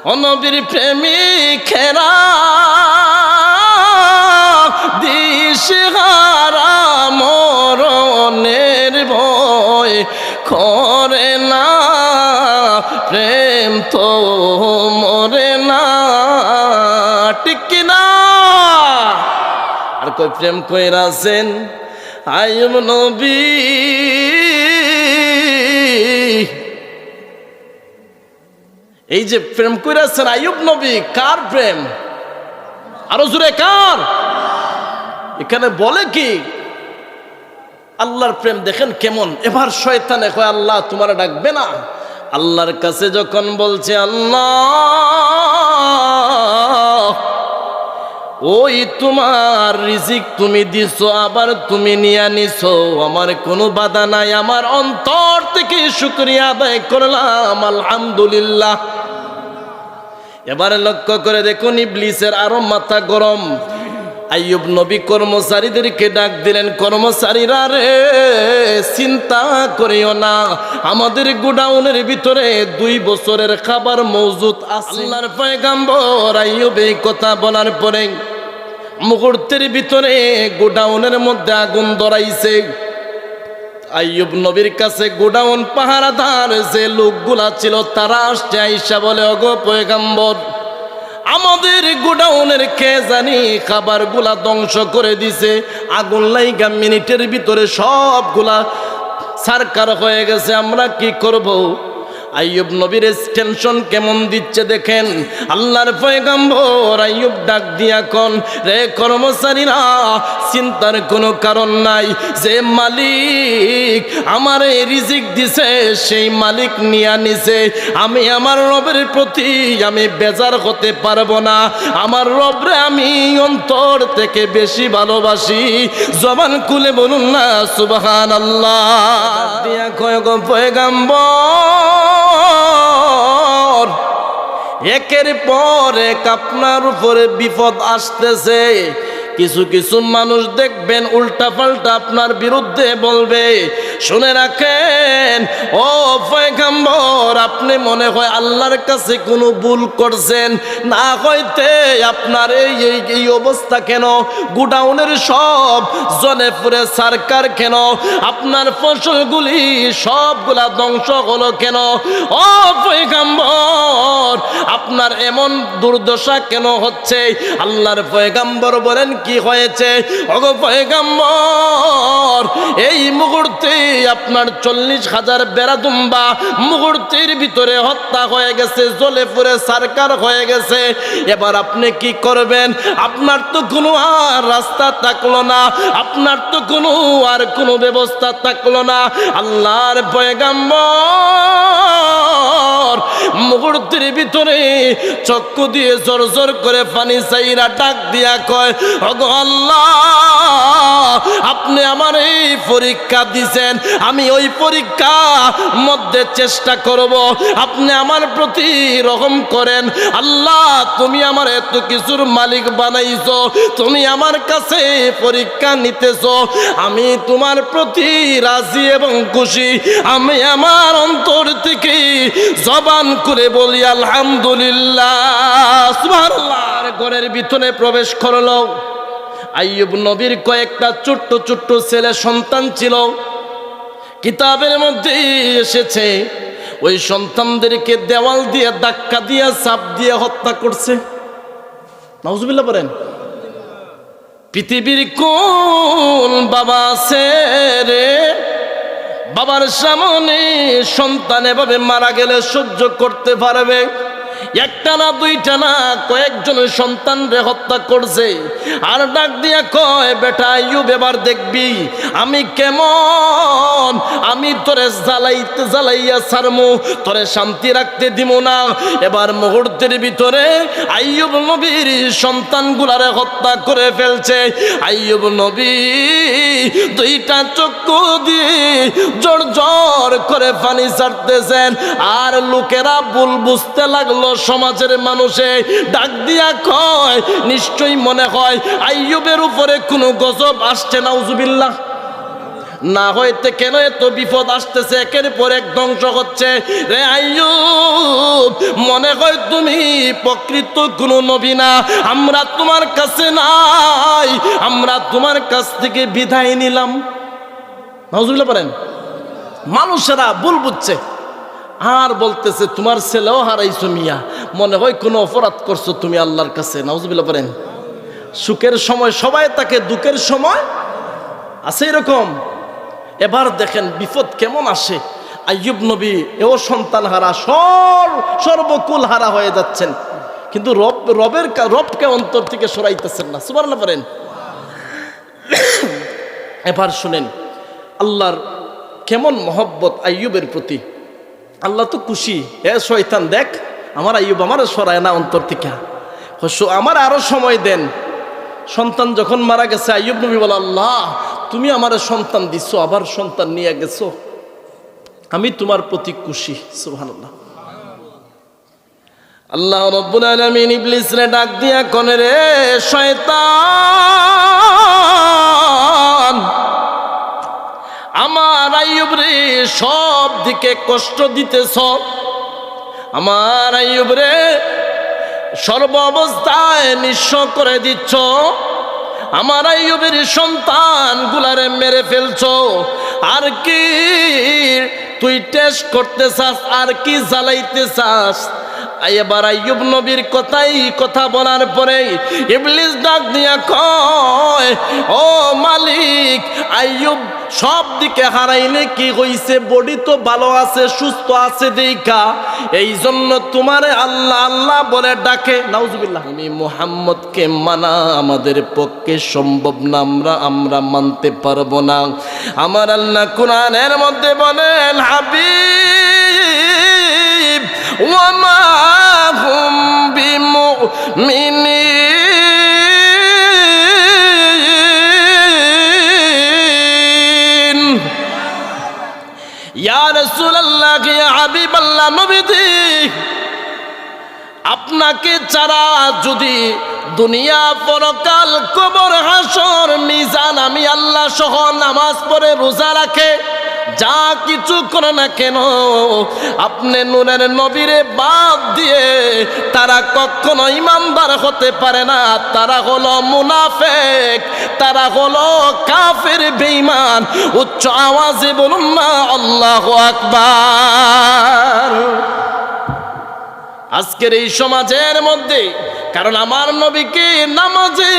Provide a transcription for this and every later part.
ও নবীর প্রেমিকেরা দিশেহারা মরণের ভয় করে না, প্রেম তো মরে না, ঠিক কিনা? আর কই প্রেম কইরাছেন আইয়ুব নবী, এই যে প্রেম কইরাছেন আইয়ুব নবী, কার প্রেম? আরো জোরে কার? এখানে বলে কি আল্লাহর প্রেম দেখেন কেমন। এবার শয়তানে কয় আল্লাহ তোমার ডাকবে না। আল্লাহর কাছে যখন বলছে আল্লাহ ওই তোমার রিজিক তুমি দিছো, আবার তুমি নিয়ে নিছো, আমার কোনো বাধা নাই, আমার অন্তর থেকে শুকরিয়া আদায় করলাম, আলহামদুলিল্লাহ। এবারে লক্ষ্য করে দেখুন ইবলিসের আরো মাথা গরম। আইয়ুব নবী কর্মচারীদেরকে ডাক দিলেন, কর্মচারীরা রে চিন্তা করিও না, আমাদের গোডাউনের ভিতরে 2 বছরের খাবার মজুদ আছে। আল্লাহর পয়গম্বর আইয়ুব এই কথা বলার পরে মুহূর্তের ভিতরে গোডাউনের মধ্যে আগুন ধরাইছে। আইয়ুব নবীর কাছে গোডাউন পাহারাদার যে লোকগুলা ছিল তারা আসছে, আইসা বলে ওগো পয়গম্বর, আমাদের গোডাউনের কে জানি খাবারগুলা ধ্বংস করে দিছে, আগুন লাইগা মিনিটের ভিতরে সবগুলা সারকার হয়ে গেছে, আমরা কি করব? আইয়ুব নবীর টেনশন কেমন দিচ্ছে দেখেন। আল্লাহর পয়গম্বর আইয়ুব ডাক দিয়া কোন রে কর্মচারীরা, চিন্তার কোনো কারণ নাই, যে মালিক আমার এই রিজিক দিছে সেই মালিক নিয়া নিছে, আমি আমার রবের প্রতি আমি বেজার হতে পারবো না, আমার রবরে আমি অন্তর থেকে বেশি ভালোবাসি। জবান খুলে বলুন না সুবহানাল্লাহ। দিয়া কয় গো পয়গম্বর, একের পর এক আপনার উপরে বিপদ আসতেছে, কিছু কিছু মানুষ দেখবেন উল্টা পাল্টা আপনার বিরুদ্ধে বলবে। শুনে রাখেন ও পয়গম্বর, আপনি মনে হয় আল্লাহর কাছে কোনো ভুল করছেন, না হইতে আপনার এই অবস্থা কেন? গোডাউনের সব জলে পুরে সরকার কেন? আপনার ফসলগুলি সবগুলা ধ্বংস হলো কেন? ও পয়গম্বর, আপনার এমন দুর্দশা কেন হচ্ছে? আল্লাহর পয়গম্বর বলেন কি হয়েছে? ওগো পয়গম্বর, এই মুহূর্তে আপনার 40,000 বেড়াদুম্বা মুহূর্তের ভিতরে হত্যা হয়ে গেছে, জ্বলে পুড়ে সরকার হয়ে গেছে। এবার আপনি কি করবেন? আপনার তো কোনো আর রাস্তা থাকলো না, আপনার তো কোনো ব্যবস্থা থাকলো না। আল্লাহর পয়গম্বর মুহূর্তের ভিতরে চক্ষু দিয়ে জোর জোর করে পানি চাইরা ডাক দিয়া কয়, ওগো আল্লাহ, আপনি আমার এই পরীক্ষা দিছেন, আমি ওই পরীক্ষা মধ্যে চেষ্টা করব, আপনি আমার প্রতি রহম করেন। আল্লাহ, তুমি আমার এত কিছুর মালিক বানাইছো, তুমি আমার কাছে পরীক্ষা নিতেছো, আমি তোমার প্রতি রাজি এবং খুশি। আমি আমার অন্তর থেকে জবান করে বলি আলহামদুলিল্লাহ, সুবহানাল্লাহ। ঘরের ভিতরে প্রবেশ করলো। আইয়ুব নবীর কয়েকটা ছোট্ট ছোট্ট ছেলে সন্তান ছিল, কিতাবের মধ্যে এসেছে ওই সন্তানদেরকে দেওয়াল দিয়ে ধাক্কা দিয়ে চাপ দিয়ে হত্যা করছে। নাউজুবিল্লাহ বলেন। পৃথিবীর কোন বাবা আছে রে, বাবার সামনে সন্তান এভাবে মারা গেলে সহ্য করতে পারবে? একটা না দুইটা না, কয়েকজন সন্তান রে হত্যা করছে। আর ডাক দিয়া কয়, বেটা আইয়ুব, এবার দেখবি আমি কেমন, আমি তোরে জ্বালাইয়া ছাড়মু, তোরে শান্তি রাখতে দিব না। এবার মুহূর্তের ভিতরে আইয়ুব নবীর সন্তানগুলারে হত্যা করে ফেলছে। আইয়ুব নবী দুইটা চক্ষু দিয়ে জোর জোর করে পানি ছাড়তেছেন, আর লোকেরা ভুল বুঝতে লাগলো। সমাজের মানুষে ডাক দিয়া কয়, নিশ্চয়ই মনে হয় আইয়ুবের উপরে কোনো গজব আসছে। নাউজুবিল্লাহ। না হইতে কেন এত বিপদ আসতেছে, একের পর এক ধ্বংস হচ্ছে। রে আইয়ুব, মনে হয় তুমি প্রকৃত কোনো নবী না, আমরা তোমার কাছে নাই, আমরা তোমার কাছ থেকে বিদায় নিলাম। নাউজুবিল্লাহ বলেন। মানুষেরা ভুল বুঝছে আর বলতেছে তোমার ছেলেও হারাইছো মিয়া, মনে হয় কোনো অপরাধ করছো তুমি আল্লাহর কাছে। নাউজুবিল্লাহ বলেন। সুখের সময় সবাই তাকে, দুঃখের সময় আছে এরকম। এবার দেখেন বিপদ কেমন আসে। আইয়ুব নবী এও সন্তান হারা, সর্বকুল হারা হয়ে যাচ্ছেন, কিন্তু রবকে অন্তর থেকে সরাইতেছেন না। সুবহানাল্লাহ বলেন। এবার শুনেন আল্লাহর কেমন মহব্বত আইয়ুবের প্রতি। আল্লাহ তো খুশি, এ শয়তান দেখ আমার আইয়ুব আমার সরায় না অন্তর থেকে, আমার আরো সময় দেন। সন্তান যখন মারা গেছে আইয়ুব নবী বলে, আল্লাহ তুমি আমার সন্তান দিছো, আবার সন্তান নিয়ে গেছো, আমি তোমার প্রতি খুশি। সুবহানাল্লাহ। আল্লাহ রাব্বুল আলামিন ইবলিসরে ডাক দিয়া কোনে, রে শয়তান, আমার আইয়ুব রে সব দিকে কষ্ট দিতেছ, আমার আইয়ুব রে সর্ব অবস্থায় নিঃস্ব করে দিচ্ছ, আমার আইয়ুবের সন্তান গুলারে মেরে ফেলছ, আর কি তুই টেস্ট করতে চাস, আর কি জ্বালাইতে চাস? এবার আইয়ুব নবীর কথা বলার পরে ইবলিস ডাক দিয়া কয়, ও মালিক, আইয়ুব সব দিকে হারাইলে কি হইছে, বডি তো ভালো আছে, সুস্থ আছে দেখা, এই জন্য তোমারে আল্লাহ আল্লাহ বলে ডাকে। নাউজুবিল্লাহ। আমি মুহাম্মদকে মানা আমাদের পক্ষে সম্ভব না, আমরা মানতে পারবো না। আমার আল্লাহ কোরআনের মধ্যে বলেন, হাবিব ওয়া মা হুম বিমুমিনিন। ইয়া রাসূলুল্লাহ, ইয়া হাবিবাল্লাহ, নবীজি আপনাকে ছাড়া যদি দুনিয়া পরকাল কবর হাসর মিজান আমি আল্লাহ সহ নামাজ পড়ে রোজা রাখে যা কিছু করে না কেন, আপনি নূরের নবীরে বাদ দিয়ে তারা কখনো ইমানদার হতে পারে না। তারা হলো মুনাফিক, তারা হলো কাফের বেঈমান। উচ্চ আওয়াজে বলুন না আল্লাহু আকবার। আজকের এই সমাজের মধ্যে, কারণ আমার নবীকে নামাজে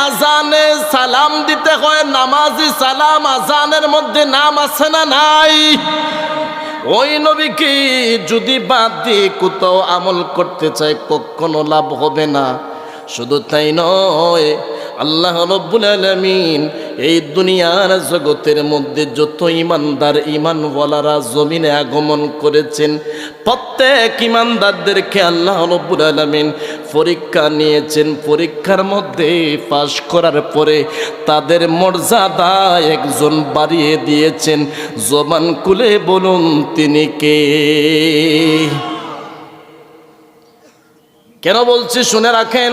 আজানে সালাম দিতে হয়, নামাজি সালাম আজানের মধ্যে নাম আছে না নাই? ওই নবীকে যদি বাদ দিয়ে কোথাও আমল করতে চায় কখনো লাভ হবে না। শুধু তাই নয়, আল্লাহ রাব্বুল আলামিন এই দুনিয়ার জগতের মধ্যে যত ইমানদার ইমানওয়ালারা জমিনে আগমন করেছেন, প্রত্যেক ইমানদারদেরকে আল্লাহ রাব্বুল আলামিন পরীক্ষা নিয়েছেন। পরীক্ষার মধ্যে পাশ করার পরে তাদের মর্যাদা একজন বাড়িয়ে দিয়েছেন। জবান খুলে বলুন তিনি কে? কেন বলছি শুনে রাখেন,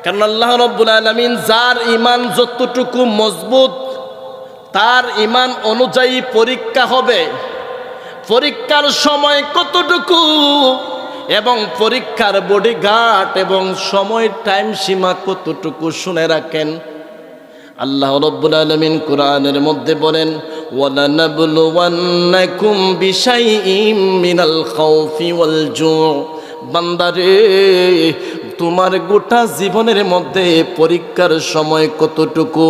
কারণ আল্লাহ রাব্বুল আলামিন যার ঈমান যতটুকু মজবুত তার ঈমান অনুযায়ী পরীক্ষা হবে। পরীক্ষার সময় কতটুকু এবং পরীক্ষার বডিগার্ড এবং সময় টাইম সীমা কতটুকু শুনে রাখেন। আল্লাহ রাব্বুল আলামিন কোরআনের মধ্যে বলেন, ওয়ালানাবলুওয়ান্নাকুম বিশাইইম মিনাল খাউফি ওয়াল জু'। বান্দারে, তোমার গোটা জীবনের মধ্যে পরীক্ষার সময় কতটুকু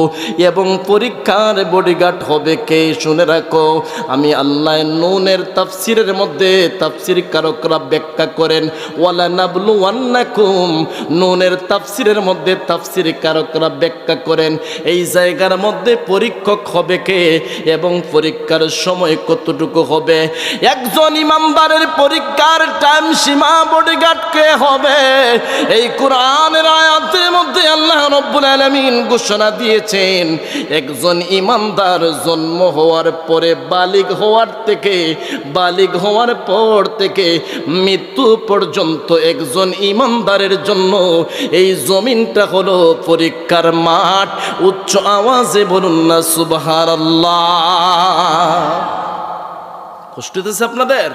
এবং পরীক্ষার বডিগার্ড হবে কে শুনে রাখো। আমি আল্লাহ নুনের তাফসিরের মধ্যে তাফসির কারকরা ব্যাখ্যা করেন, ওয়ালানাবলুওয়ান্নাকুম, নুনের তাফসিরের মধ্যে তাফসির কারকরা ব্যাখ্যা করেন এই জায়গার মধ্যে পরীক্ষক হবে কে এবং পরীক্ষার সময় কতটুকু হবে। একজন ইমানদারের পরীক্ষার টাইম সীমা বডিগার্ড কে হবে, এই কোরআনের আয়াতের মধ্যে আল্লাহ রাব্বুল আলামিন ঘোষণা দিয়েছেন, একজন ঈমানদার জন্ম হওয়ার পরে বালিগ হওয়ার পর থেকে মৃত্যু পর্যন্ত একজন ঈমানদারের জন্য এই জমিনটা হলো পরীক্ষার মাঠ। উচ্চ আওয়াজে বলুন না সুবহানাল্লাহ। কষ্ট হতেছে আপনাদের?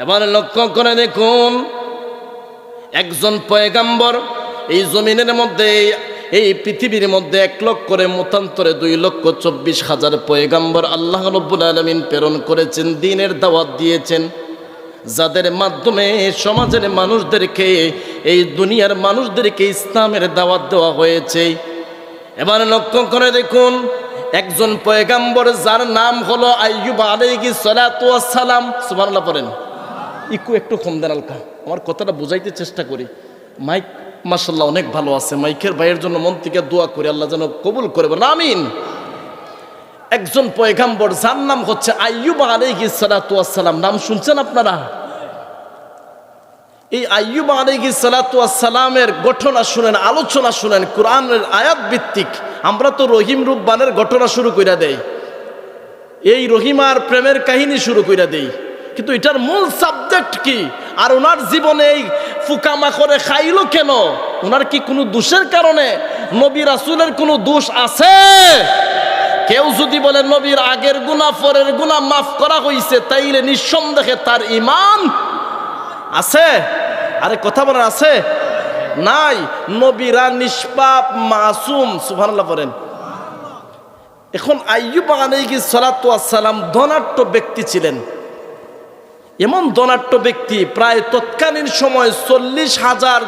এবার লক্ষ্য করে দেখুন, একজন পয়গাম্বর এই জমিনের মধ্যে, এই পৃথিবীর মধ্যে 1 লক্ষ করে মতান্তরে 2,24,000 পয়গাম্বর আল্লাহ রাব্বুল আলামিন প্রেরণ করেছেন, দ্বীনের দাওয়াত দিয়েছেন, যাদের মাধ্যমে সমাজের মানুষদেরকে, এই দুনিয়ার মানুষদেরকে ইসলামের দাওয়াত দেওয়া হয়েছে। এবার লক্ষ্য করে দেখুন, একজন পয়গাম্বর যার নাম হলো আইয়ুব আলাইহিস সালাতু ওয়াস সালাম। সুবহানাল্লাহ পড়েন। একটু কম দেন আলকা, আমার কথাটা বুঝাইতে চেষ্টা করি। মাইক মাশাআল্লাহ অনেক ভালো আছে, মাইকের ভাইয়ের জন্য মন থেকে দোয়া করি আল্লাহ যেন কবুল করে, বলেন আমিন। একজন পয়গাম্বর যার নাম হচ্ছে আইয়ুব আলাইহিস সালাতু ওয়াস সালাম। নাম শুনছেন আপনারা? এই আইয়ুব আলাইহিস সালাতু ওয়াস সালামের ঘটনা শুনেন, আলোচনা শুনেন, কোরআনের আয়াত ভিত্তিক। আমরা তো রহিম রুব্বানের ঘটনা শুরু কইরা দেই, এই রহিমার প্রেমের কাহিনী শুরু কইরা দেই, কিন্তু এটার মূল সাবজেক্ট কি? আর ওনার জীবনে এই ফুকামাকড়ে খাইলো কেন? ওনার কি কোনো দোষের কারণে? নবী রাসূলের কোনো দোষ আছে? কেউ যদি বলে নবীর আগের গুনাহ পরের গুনাহ মাফ করা হইছে, তাইলে নিঃসন্দেহে তার ঈমান আছে। আরে কথা বলেন, আছে? নাই। নবীরা নিষ্পাপ মাসুম। সুবহানাল্লাহ পড়েন। এখন আইয়ুব আলাইহিস সালাতু ওয়াস সালাম ধনাঢ্য ব্যক্তি ছিলেন। এমন ধনাঢ্য ব্যক্তি, প্রায় তৎকালীন সময় 40,000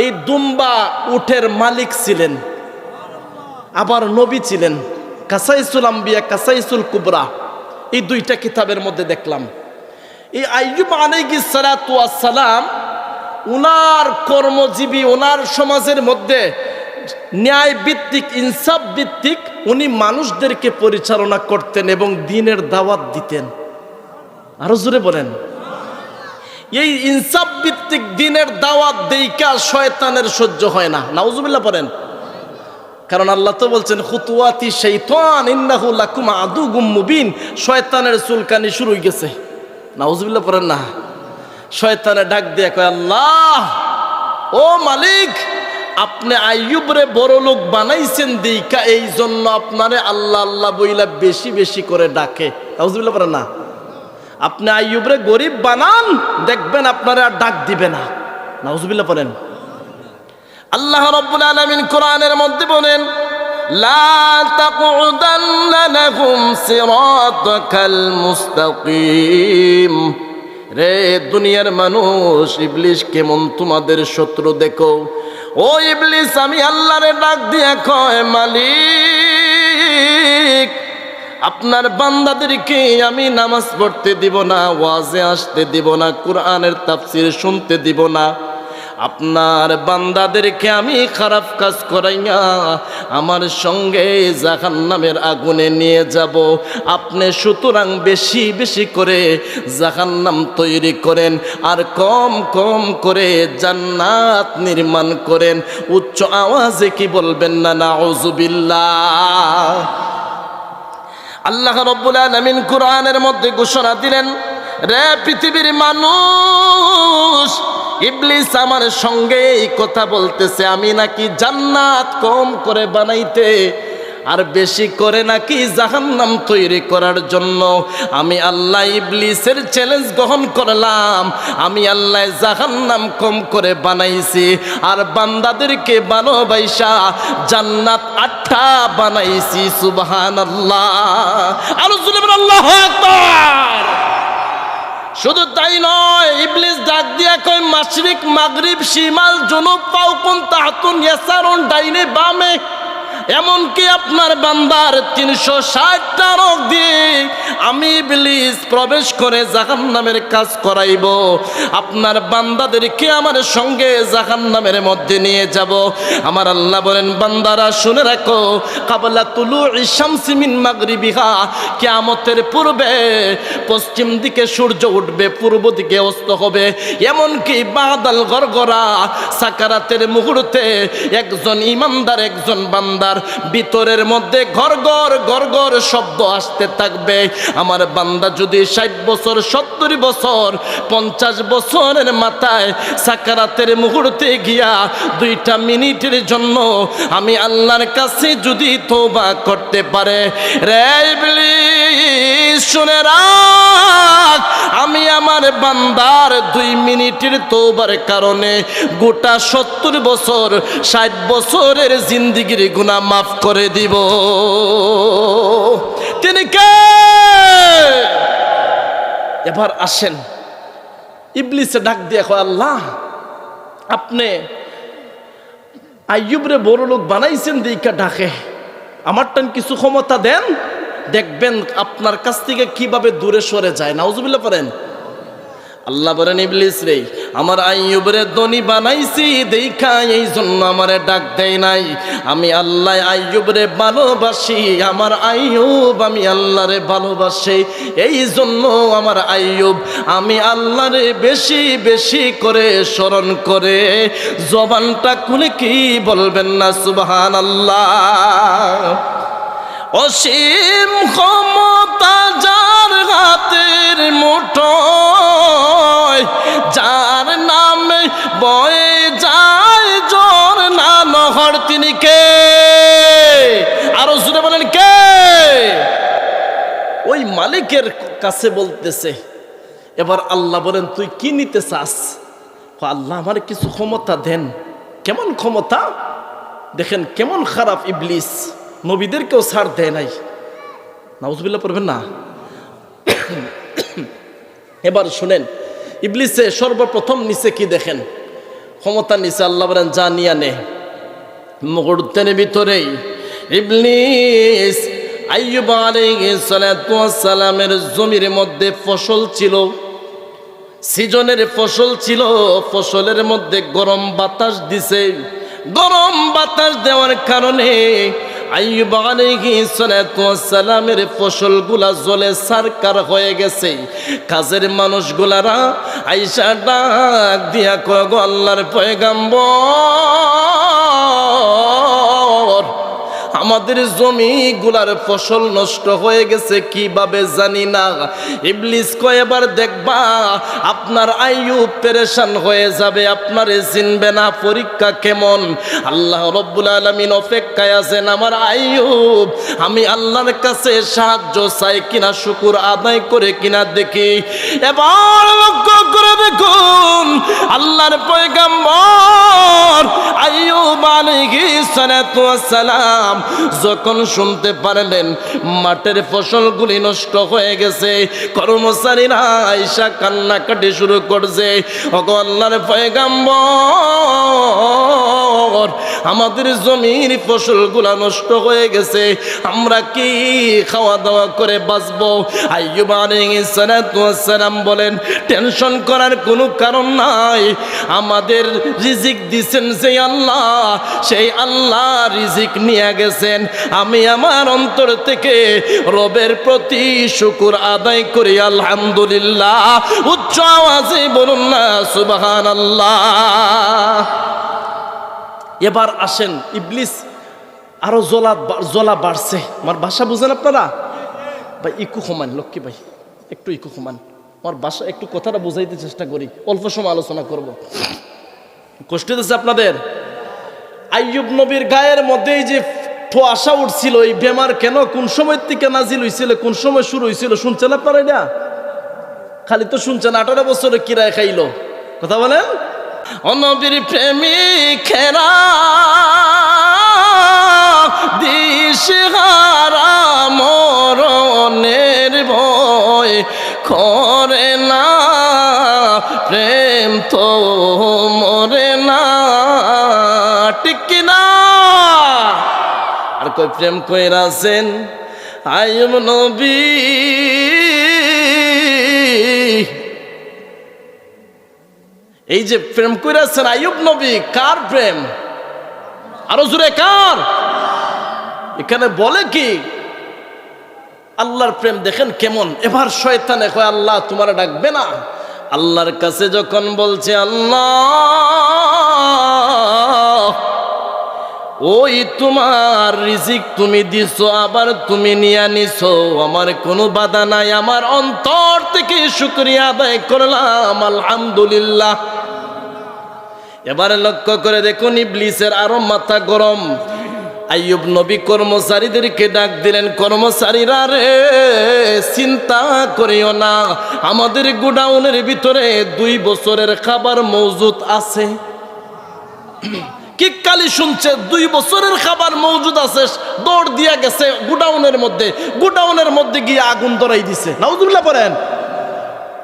এই দুম্বা উটের মালিক ছিলেন। আবার নবী ছিলেন। কাসাইসুল আম্বিয়া, কাসাইসুল কুবরা, এই 2টা কিতাবের মধ্যে দেখলাম এই আইয়ুব আলাইহিস সালাতু ওয়াস সালাম উনার কর্মজীবী, ওনার সমাজের মধ্যে ন্যায় ভিত্তিক, ইনসাফ ভিত্তিক উনি মানুষদেরকে পরিচালনা করতেন এবং দ্বীনের দাওয়াত দিতেন। আরো জোরে বলেন। এই ইনসাফ ভিত্তিক দ্বীনের দাওয়াত দেইকা শয়তানের সহ্য হয় না। নাউজুবিল্লাহ পড়েন। কারণ আল্লাহ তো বলছেন খুতুওয়াতি শাইতান ইন্নাহু লাকুম আদুউম মুবিন। শয়তানের চুলকানি শুরু হয়ে গেছে। নাউজুবিল্লাহ পড়েন না। শয়তানে ডাক দিয়ে কয়, আল্লাহ ও মালিক, আপনি আইয়ুবরে বড় লোক বানাইছেন দেইকা এই জন্য আপনারে আল্লাহ আল্লাহ বইলা বেশি বেশি করে ডাকে। নাউজুবিল্লাহ পড়েন না। আপনি আইয়ুবরে গরিব বানান, দেখবেন আপনারে আর ডাক দিবে না। নাউজুবিল্লাহ পড়েন। আল্লাহ রাব্বুল আলামিন কোরআনের মধ্যে বলেন, লা তাকউদান্না লাহুম সিরাতাকাল মুস্তাকিম। রে দুনিয়ার মানুষ, ইবলিস কেমন তোমাদের শত্রু দেখো। ও ইবলিস, আমি আল্লাহরে ডাক দিয়া কয়, মালিক আপনার বান্দাদেরকে আমি নামাজ পড়তে দিব না, ওয়াজে আসতে দিব না, কোরআনের তাফসীর শুনতে দিব না। আপনার বান্দাদেরকে আমি খারাপ কাজ করাইয়া আমার সঙ্গে জাহান্নামের আগুনে নিয়ে যাব। আপনি সুতরাং বেশি বেশি করে জাহান্নাম তৈরি করেন, আর কম কম করে জান্নাত নির্মাণ করেন। উচ্চ আওয়াজে কি বলবেন না নাউজুবিল্লাহ। আল্লাহ রাব্বুল আলামিন কোরআনের মধ্যে ঘোষণা দিলেন, রে পৃথিবীর মানুষ, ইবলিস আমার সঙ্গে এই কথা বলতেছে আমি নাকি জান্নাত কম করে বানাইতে আর বেশি করে নাকি জাহান্নাম তৈরি করার জন্য। আমি আল্লাহ ইবলিসের চ্যালেঞ্জ গ্রহণ করলাম। আমি আল্লাহ জাহান্নাম কম করে বানাইছি আর বান্দাদেরকে ভালোবাসা জান্নাত 8টা বানাইছি। সুবহানাল্লাহ। আরো জোরে বলেন আল্লাহু আকবার। শুধু তাই নয়, ইবলিস ডাক দিয়া কয়, মাশরিক মাগরিব শিমাল জুনুব ফাওকুন তাহতুন ইয়াসারুন, ডাইনে বামে এমনকি আপনার বান্দার 360টা রোগ দিয়ে আমি ইবলিস প্রবেশ করে জাহান্নামের কাজ করাইব। আপনার বান্দাদেরকে আমার সঙ্গে জাহান্নামের মধ্যে নিয়ে যাব। আমার আল্লাহ বলেন, বান্দারা শুনে রাখো, কাবলা তুলুই শামসি মিন মাগরিবিহা, কিয়ামতের পূর্বে পশ্চিম দিকে সূর্য উঠবে, পূর্ব দিকে অস্ত হবে। এমনকি বাদাল গরগরা, সাকারাতের মুহূর্তে একজন ইমানদার একজন বান্দার ভিতরের মধ্যে গড়গড় শব্দ আসতে থাকবে। আমার বান্দা যদি 60 বছর 70 বছর 50 বছরের মাথায় সাকারাতের মুহূর্তে গিয়া 2টা মিনিটের জন্য আমি আল্লাহর কাছে যদি তওবা করতে পারে, রে ইবলিস শুনে রাখ, আমি আমার বান্দার 2 মিনিটের তওবার কারণে গোটা 70 বছর 60 বছরের জিন্দেগির গুনাহ মাফ করে দিব। তিনি কে? এবার আসেন, ইবলিসে ডাক দিয়ে কয়, আল্লাহ আপনি আইয়ুবরে বড় লোক বানাইছেন দিকা ডাকে, আমার টান কিছু ক্ষমতা দেন, দেখবেন আপনার কাছ থেকে কিভাবে দূরে সরে যায়। নাউজুবিল্লাহ পড়েন। আল্লাহ বলেন, ইবলিস রে, আমার আইয়ুবরে ধনী বানাইছি দেখা এই জন্য আমারে ডাক দেয় নাই। আমি আল্লাহ আইয়ুবরে ভালোবাসি, আমার আইয়ুব আমি আল্লাহরে ভালোবাসি, এই জন্য আমার আইয়ুব আমি আল্লাহরে বেশি বেশি করে স্মরণ করে। জবানটা খুলে কি বলবেন না সুবহানাল্লাহ। অসীম ক্ষমতা যার হাতের মুঠোয়, যার নামে বয়ে যায় ঝর্ণা নহর, তিনি কে? আরো জোরে বলেন কে? ওই মালিকের কাছে বলতেছে। এবার আল্লাহ বলেন, তুই কি নিতে চাস? আল্লাহ আমার কিছু ক্ষমতা দেন। কেমন ক্ষমতা? দেখেন কেমন খারাপ ইবলিস, নবীদেরকেও ছাড় দেয় নাই। নাউজুবিল্লাহ পড়বেন না। এবার শুনেন, ইবলিসে সর্বপ্রথম নিচে কি দেখেন? ক্ষমতা নিচে। আল্লাহ বলেন, যা নিয়ে নে। মুহূর্তের ভিতরেই ইবলিস আইয়ুব আলাইহিস সালাতু ওয়াস সালামের জমির মধ্যে ফসল ছিল, সিজনের ফসল ছিল, ফসলের মধ্যে গরম বাতাস দিছে। গরম বাতাস দেওয়ার কারণে আইয়ুব আলাইহিস সালাতু ওয়াস সালামের ফসলগুলা জ্বলে সারকার হয়ে গেছে। কাজের মানুষগুলারা আইসা ডাক দিয়া কয়, গো আল্লাহর পয়গাম্বর, আমাদের জমিগুলার ফসল নষ্ট হয়ে গেছে, কিভাবে জানি না। ইবলিস কয়, এবার দেখবা আপনার আইয়ুব পেরেশান হয়ে যাবে, আপনারে চিনবে না। পরীক্ষা কেমন? আল্লাহ রব্বুল আলামিন অপেক্ষায় আছেন আমার আইয়ুব আমি আল্লাহর কাছে সাহায্য চাই কিনা, শুকর আদায় করে কিনা দেখি। এবার লক্ষ্য করে দেখুন, আল্লাহর পয়গাম্বর আইয়ুব আলাইহিস সালাতু ওয়াস সালাম যখন শুনতে পারলেন মাঠের ফসলগুলি নষ্ট হয়ে গেছে, কর্মচারীরা আইসা কান্নাকাটি শুরু করছে। ওগো আল্লাহর পয়গাম্বর, আমাদের জমির ফসলগুলা নষ্ট হয়ে গেছে, আমরা কি খাওয়া দাওয়া করে বাঁচবো? আইয়ুব আলাইহিস সালাতু ওয়াস সালাম বলেন, টেনশন করার কোনো কারণ নাই, আমাদের রিজিক দিছেন যে আল্লাহ, সেই আল্লাহ রিজিক নিয়ে গেছেন। আমি আমার অন্তর থেকে রবের প্রতি শুকর আদায় করি আলহামদুলিল্লাহ। উচ্চ আওয়াজে বলুন না সুবহানাল্লাহ। এবার আসেন, ইবলিস আরো জ্বলা বাড়ছে। আমার ভাষা বুঝেন আপনারা? ভাই ইকু সমান, লক্ষ্মী ভাই একটু ইকু সমান, আমার ভাষা একটু কথাটা বুঝাইতে চেষ্টা করি, অল্প সময় আলোচনা করব। কষ্ট হচ্ছে আপনাদের? আইয়ুব নবীর গায়ের মধ্যেই যে আশা উঠছিল, এই বেমার কেন, কোন সময় থেকে নাজিল হয়েছিল, কোন সময় শুরু হয়েছিল শুনছেন আপনারা? এটা খালি তো শুনছেন, 18 বছরে কিরায় খাইলো। কথা বলেন। অনবীর প্রেমিকেরা দিশেহারা মরণের ভয় করে না, প্রেম তো মরে না, ঠিক কিনা? কই প্রেম কইরাছেন আইয়ুব নবী। এই যে প্রেম কইরাছেন আইয়ুব নবী, কার প্রেম? আরো জোরে কার? এখানে বলে কি আল্লাহর প্রেম দেখেন কেমন। এবার শয়তানে কয় আল্লাহ তোমার ডাকবে না। আল্লাহর কাছে যখন বলছে আল্লাহ ওই তোমার রিজিক তুমি দিছো আবার তুমি নিয়া নিছো, আমার কোনো বাধা নাই, আমার অন্তর থেকে শুকরিয়া আদায় করলাম আলহামদুলিল্লাহ। এবারে লক্ষ্য করে দেখুন ইবলিসের আরো মাথা গরম। আইয়ুব নবী কর্মচারীদেরকে ডাক দিলেন, কর্মচারীরা রে চিন্তা করিও না, আমাদের গোডাউনের ভিতরে 2 বছরের খাবার মজুদ আছে। কি কালি শুনছে 2 বছরের খাবার মজুদ আছে, দৌড় দিয়া গেছে গোডাউনের মধ্যে গিয়ে আগুন ধরাই দিছে। নাউজুবিল্লাহ পড়েন।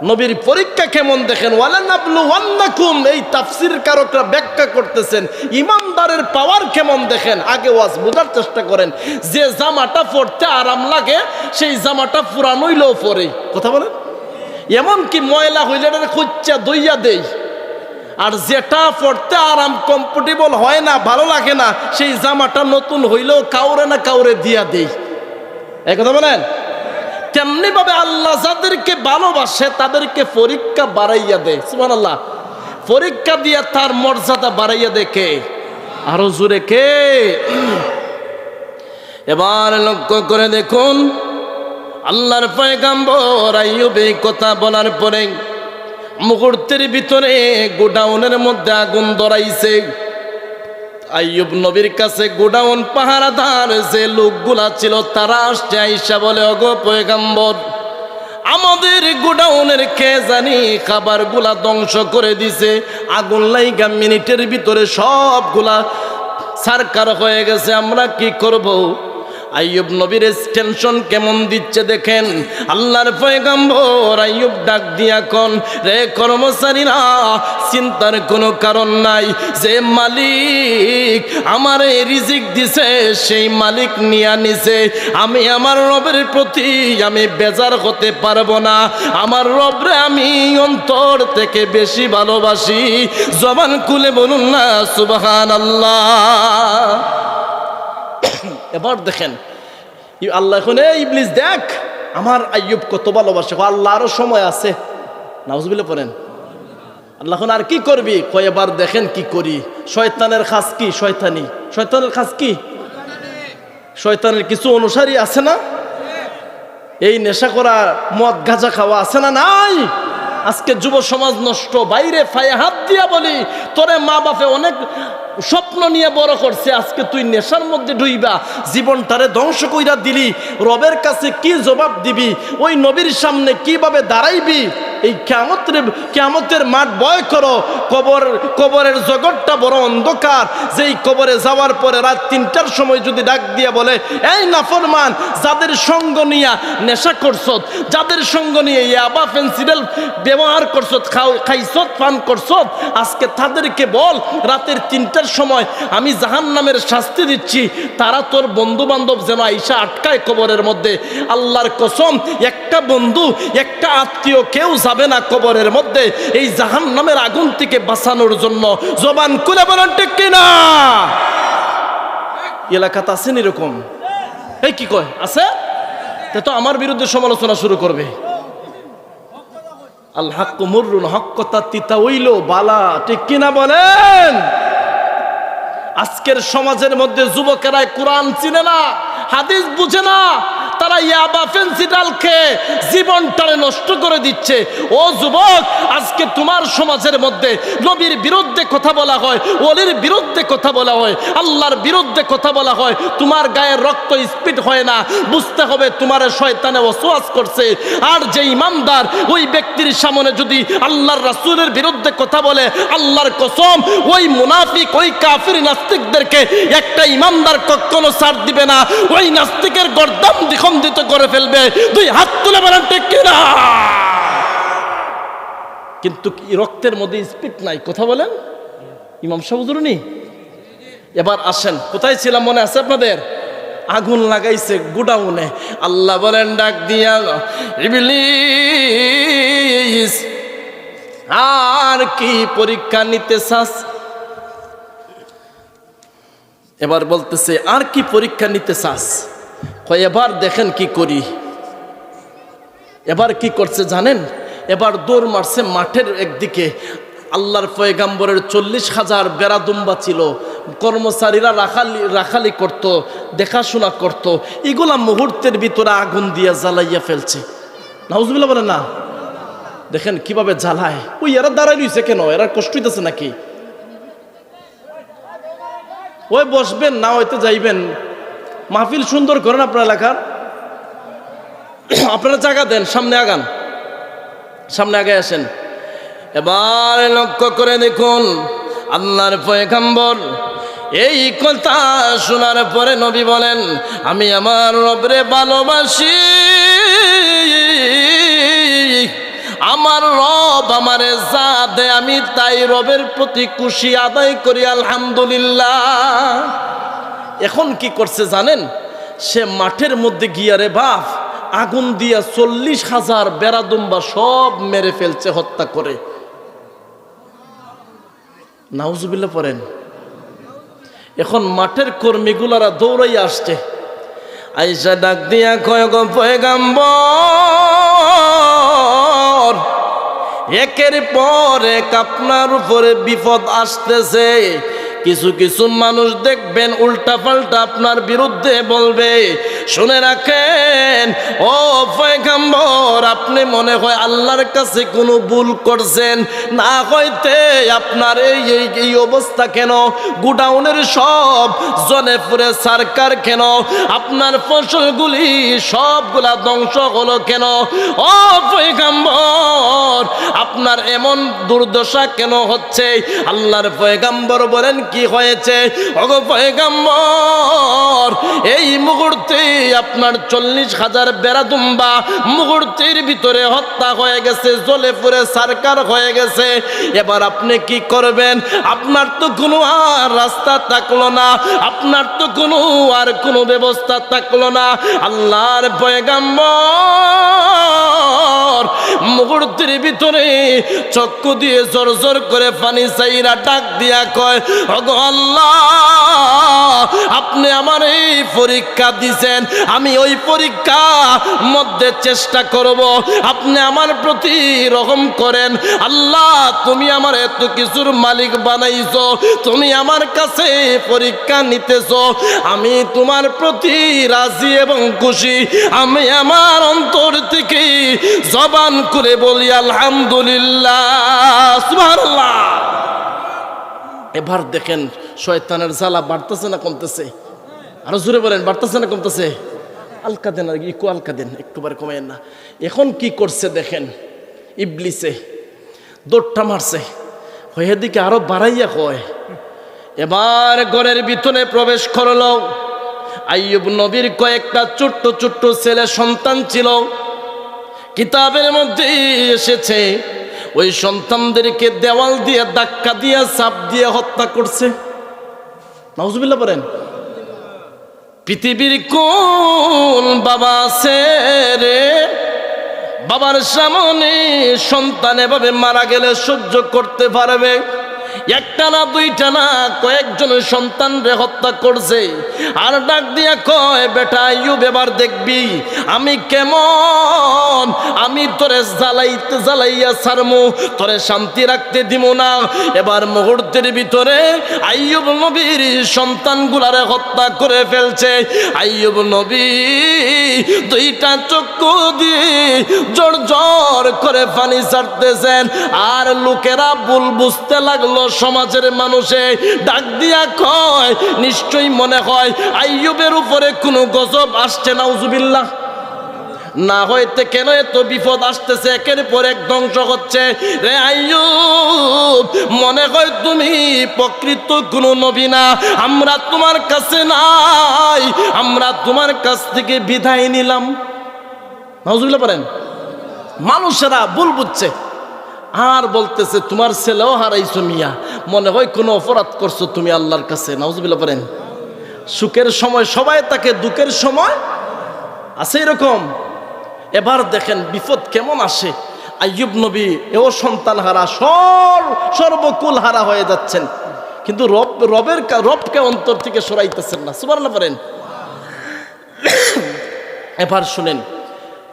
নবীর পরীক্ষা কেমন দেখেন। ওয়ালানাবলুওয়ান্নাকুম, এই তাফসীর কারকরা ব্যাখ্যা করতেছেন ইমানদারের পাওয়ার কেমন দেখেন। আগে ওয়াজ বোঝার চেষ্টা করেন। যে জামাটা পরতে আরাম লাগে সেই জামাটা পুরান হইলেও পরে, কথা বলেন। এমন কি ময়লা হইলে খুঁজা দইয়া দেই, আর যেটা পরতে আরাম কমফোর্টেবল হয় না, ভালো লাগে না, সেই জামাটা নতুন হইলেও কাউরে না কাউরে দিয়া দেই। এই কথা বলেন। তেমনি ভাবে আল্লাহ যাদেরকে ভালোবাসে তাদেরকে পরীক্ষা বাড়াইয়া দেয়। সুবহানাল্লাহ। পরীক্ষা দিয়া তার মর্যাদা বাড়াইয়া দেয় কে? আরো জোরে কে? এবার লক্ষ্য করে দেখুন আল্লাহর পয়গম্বর আইয়ুব এই কথা বলার পরে মুহূর্তের ভিতরে গোডাউনের মধ্যে আগুন ধরাইছে। আইয়ুব নবীর কাছে গোডাউন পাহারাদার যে লোকগুলা ছিল তারা আসছে, আইসা বলে ওগো পয়গম্বর আমাদের গোডাউনের কে জানি খাবারগুলা ধ্বংস করে দিছে, আগুন লাইগা মিনিটের ভিতরে সবগুলা সারকার হয়ে গেছে, আমরা কি করব? আইয়ুব নবীর টেনশন কেমন দিচ্ছে দেখেন। আল্লাহর পয়গম্বর আইয়ুব ডাক দিয়া কোন রে কর্মচারীরা চিন্তার কোনো কারণ নাই, যে মালিক আমার এই রিজিক দিছে সেই মালিক নিয়া নিছে, আমি আমার রবের প্রতি আমি বেজার হতে পারবো না, আমার রবরে আমি অন্তর থেকে বেশি ভালোবাসি। জবান খুলে বলুন না সুবহানাল্লাহ। এবার দেখেন আল্লাহ এখন ইবলিস দেখ আমার আইয়ুব কত ভালোবাসে, আল্লাহ আরো সময় আছে। নাউজুবিল্লাহ পড়েন। আল্লাহ এখন আর কি করবি? কয় এবার দেখেন কি করি। শয়তানের খাস কি? শয়তানের খাস কি? শয়তানের কিছু অনুসারী আছে না, এই নেশা করা মদ গাঁজা খাওয়া আছে না? নাই। আজকে যুব সমাজ নষ্ট। বাইরে ফায়ে হাত দিয়া বলি তোরে মা বাপে অনেক স্বপ্ন নিয়ে বড় করছে, আজকে তুই নেশার মধ্যে ঢুইবা, জীবনটারে ধ্বংস কইরা দিলি, রবের কাছে কি জবাব দিবি? ওই নবীর সামনে কিভাবে দাঁড়াইবি? এই কিয়ামতের মাঠ ভয় করো। কবরের জগৎটা বড় অন্ধকার। যেই কবরে যাওয়ার পরে রাত 3টার সময় যদি ডাক দিয়ে বলে এই নাফরমান, যাদের সঙ্গ নিয়া নেশা করছত, যাদের সঙ্গ নিয়ে ইয়াবা ফেন্সিডেল ব্যবহার করছত, খাইছত, পান করছত, আজকে তাদেরকে বল রাতের 3টার সময় আমি জাহান্নামের শাস্তি দিচ্ছি, তারা তোর বন্ধু বান্ধব যেন আইসা আটকায় কবরের মধ্যে। আল্লাহর কসম, একটা বন্ধু একটা আত্মীয় কেউ যাবে না কবরের মধ্যে এই জাহান্নামের আগুন থেকে বাঁচানোর জন্য। জবান খুলে বলেন ঠিক কিনা? এলাকাতে আছেন এরকম? এই কি কয় আছে? তো আমার বিরুদ্ধে সমালোচনা শুরু করবে। আল হাক্কু মুররুন, হক কথা তিতা হইল বালা, ঠিক কিনা বলেন? আজকের সমাজের মধ্যে যুবকেরা কোরআন চিনে না, হাদিস বুঝে না, তারা ইয়াবা ফেন্সিডাল খেয়ে জীবনটারে নষ্ট করে দিচ্ছে। ও যুবক, আজকে তোমার সমাজের মধ্যে নবীর বিরুদ্ধে কথা বলা হয়, ওলির বিরুদ্ধে কথা বলা হয়, আল্লাহর বিরুদ্ধে কথা বলা হয়, তোমার গায়ের রক্ত স্পিড হয় না, বুঝতে হবে তোমার শয়তানে ওয়াসওয়াস করছে। আর যে ইমানদার ওই ব্যক্তির সামনে যদি আল্লাহর রাসূলের বিরুদ্ধে কথা বলে, আল্লাহর কসম ওই মুনাফিক ওই কাফির নাস্তিকদেরকে একটা ইমানদার কখনো ছাড় দিবে না, ওই নাস্তিকের গর্দান দ্বিখণ্ডিত করে ফেলবে। 2 হাত তুলে বলেন ঠিক কিনা? কিন্তু রক্তের মধ্যে স্পিড নাই, কথা বলেন ইমাম সাহেব হুজুরনি। এবার আসেন, কোথায় ছিলাম মনে আছে আপনাদের? আগুন লাগাইছে গোডাউনে। আল্লাহ বলেন ডাক দিয়া, ইবলিস আর কি পরীক্ষা নিতে চাস? এবার বলতেছে আর কি পরীক্ষা নিতে চাস? কয় এবার দেখেন কি করি। এবার কি করছে জানেন? এবার দৌড় মারছে মাঠের একদিকে। আল্লাহর পয়গাম্বরের 40,000 বেড়াদুম্বা ছিল, কর্মচারীরা রাখালি করত, দেখাশোনা করত। এগুলা মুহূর্তের ভিতরে আগুন দিয়ে জ্বালাইয়া ফেলছে। নাউজুবিল্লাহ বলে না? দেখেন কিভাবে জ্বালায়। ওই এরা দাঁড়াই রইছে কেন? এরা কষ্ট হইতেছে নাকি? ওই বসবেন না, হয়তো যাইবেন। মাহফিল সুন্দর করেন আপনার এলাকার, আপনারা জায়গা দেন, সামনে আগান, সামনে আগে আসেন। এবার লক্ষ্য করে দেখুন, আল্লাহর পয়গম্বর এই কথা শোনার পরে নবী বলেন, আমি আমার রবরে ভালোবাসি, আমার রব আমারে যা দেয় আমি তাই রবের প্রতি খুশি আদায় করি, আলহামদুলিল্লাহ। এখন কি করছে জানেন? সে মাঠের মধ্যে গিয়া রে বাপ আগুন দিয়া 40,000 বেড়াদুম্বা সব মেরে ফেলছে, হত্যা করে। নাউজুবিল্লাহ পড়েন। এখন মাঠের কর্মীগুলারা দৌড়াইয়া আসছে, আইসা ডাক দিয়া কয়, গো পয়গম্বর, একের পর এক আপনার উপরে বিপদ আসতেছে। কিছু কিছু মানুষ দেখবেন উল্টা পাল্টা আপনার বিরুদ্ধে বলবে। শুনে রাখেন ও পয়গম্বর, আপনি মনে হয় আল্লাহর কাছে কোনো ভুল করছেন, না হইতে আপনার এই অবস্থা কেন? গোডাউনের সব জলে পুরে সরকার কেন? আপনার ফসলগুলি সবগুলা ধ্বংস হলো কেন? ও পয়গম্বর, আপনার এমন দুর্দশা কেন হচ্ছে? আল্লাহর পয়গম্বর বলেন, কি হয়েছে? ওগো পয়গম্বর, এই মুহূর্তে আপনার 40,000 বেড়াদুম্বা মুহূর্তের ভিতরে হত্যা হয়ে গেছে, জ্বলে পুড়ে সরকার হয়ে গেছে। এবার আপনি কি করবেন? আপনার তো কোনো আর রাস্তা থাকলো না, আপনার তো কোনো ব্যবস্থা থাকলো না। আল্লাহর পয়গম্বর মুহূর্তের ভিতরে চক্ষু দিয়ে জোর জোর করে পানি চাইরা ডাক দিয়া কয়, ওগো আল্লাহ, আপনি আমার এই পরীক্ষা দিছেন, আমি ওই পরীক্ষা মধ্যে চেষ্টা করব আপনি আমার প্রতি রহম করেন। আল্লাহ, তুমি আমার এত কিছুর মালিক বানাইছো, তুমি আমার কাছে পরীক্ষা নিতেছো, আমি তোমার প্রতি রাজি এবং খুশি। আমি আমার অন্তর থেকে জবান করে বলি আলহামদুলিল্লাহ, সুবহানাল্লাহ। এবার দেখেন শয়তানের জ্বালা বাড়তেছে না কমতেছে? আরো জোরে বলেন, বাড়তেছে না কমতেছে? আলকা দেন, আর ইকো আলকা দেন, একটুবার কমেন না। এখন কি করছে দেখেন, ইবলিসে দৌড়টা মারছে, হয়ে দিকে আরো বাড়াইয়া কয়। এবার ঘরের ভিতরে প্রবেশ করলো। আইয়ুব নবীর কয়েকটা ছোট্ট ছোট্ট ছেলে সন্তান ছিল, কিতাবের মধ্যে এসেছে ওই সন্তানদেরকে দেওয়াল দিয়ে ধাক্কা দিয়ে চাপ দিয়ে হত্যা করছে। নাউজুবিল্লাহ বলেন। পৃথিবীর কোন বাবা আছে রে, বাবার সামনে সন্তান এভাবে মারা গেলে সহ্য করতে পারবে? একটা না দুইটা না, কয়েকজন সন্তান রে হত্যা করছে। আর ডাক দিয়া কয়, বেটা আইয়ুব, এবার দেখবি আমি কেমন, আমি তোরে জ্বালাইয়া ছাড়মু, তোরে শান্তি রাখতে দিব না। এবার মুহূর্তের ভিতরে আইয়ুব নবীর সন্তানগুলারে হত্যা করে ফেলছে। আইয়ুব নবী দুইটা চক্ষু দিয়ে জোর জোর করে পানি ছাড়তেছেন, আর লোকেরা ভুল বুঝতে লাগলো। সমাজের মানুষে ডাক দিয়া কয়, নিশ্চয়ই মনে হয় আইয়ুবের উপরে কোনো গজব আসছে, নাউজুবিল্লাহ। না হইতে কেন এত বিপদ আসতেছে, একের পর এক ধ্বংস হচ্ছে। রে আইয়ুব, মনে হয় তুমি প্রকৃত কোনো নবী না, আমরা তোমার কাছে নাই, আমরা তোমার কাছ থেকে বিদায় নিলাম। নাউজুবিল্লাহ বলেন। মানুষেরা ভুল বুঝছে, আর বলতেছে তোমার ছেলেও হারাইছো মিয়া, মনে হয় কোনো অপরাধ করছো তুমি আল্লাহর কাছে। নাউজুবিল্লাহ বলেন। সুখের সময় সবাই তাকে, দুঃখের সময় আছে এরকম। এবার দেখেন বিপদ কেমন আসে। আইয়ুব নবী এও সন্তান হারা, সর্বকুল হারা হয়ে যাচ্ছেন, কিন্তু রবকে অন্তর থেকে সরাইতেছেন না। সুবহানাল্লাহ বলেন। এবার শুনেন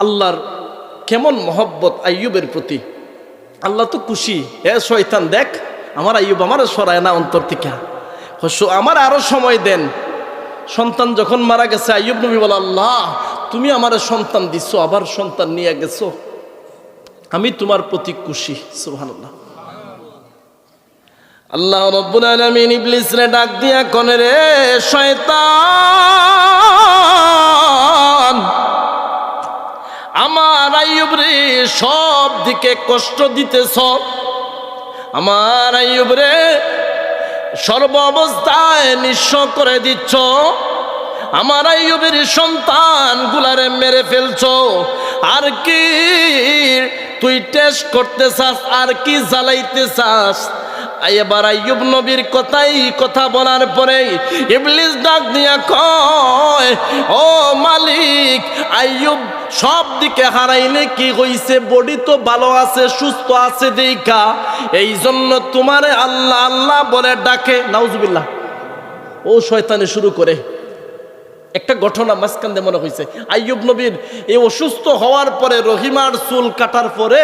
আল্লাহর কেমন মহব্বত আইয়ুবের প্রতি। আল্লাহ তো খুশি, এ শয়তান দেখ আমার আইয়ুব আমার সরায় না অন্তর থেকে, আমার আরো সময় দেন। সন্তান যখন মারা গেছে আইয়ুব নবী বলে, আল্লাহ তুমি আমার সন্তান দিচ্ছ, আবার সন্তান নিয়ে গেছো, আমি তোমার প্রতি খুশি। সুবহানাল্লাহ। আল্লাহ রাব্বুল আলামিন ইবলিসরে ডাক দিয়া কোনে, রে শয়তান, আমার আইয়ুব রে সব দিকে কষ্ট দিতেছ, আমার আইয়ুব রে সর্ব অবস্থায় নিঃস্ব করে দিচ্ছ, আমার আইয়ুবের সন্তান গুলারে মেরে ফেলছো, আর কি তুই টেস্ট করতে চাস, আর কি জ্বালাইতে চাস? এবার আইয়ুব নবীর কথা বলার পরে ইবলিস ডাক দিয়া কয়, ও মালিক, আইয়ুব সব দিকে হারাইলে কি হইছে? বডি তো ভালো আছে, সুস্থ আছে দেখা, এই জন্য তোমারে আল্লাহ আল্লাহ বলে ডাকে। নাউজুবিল্লাহ। ও শয়তানে শুরু করে একটা ঘটনা মাঝখান দিয়ে মনে হয়েছে। আইয়ুব নবীর এই অসুস্থ হওয়ার পরে রহিমার চুল কাটার পরে,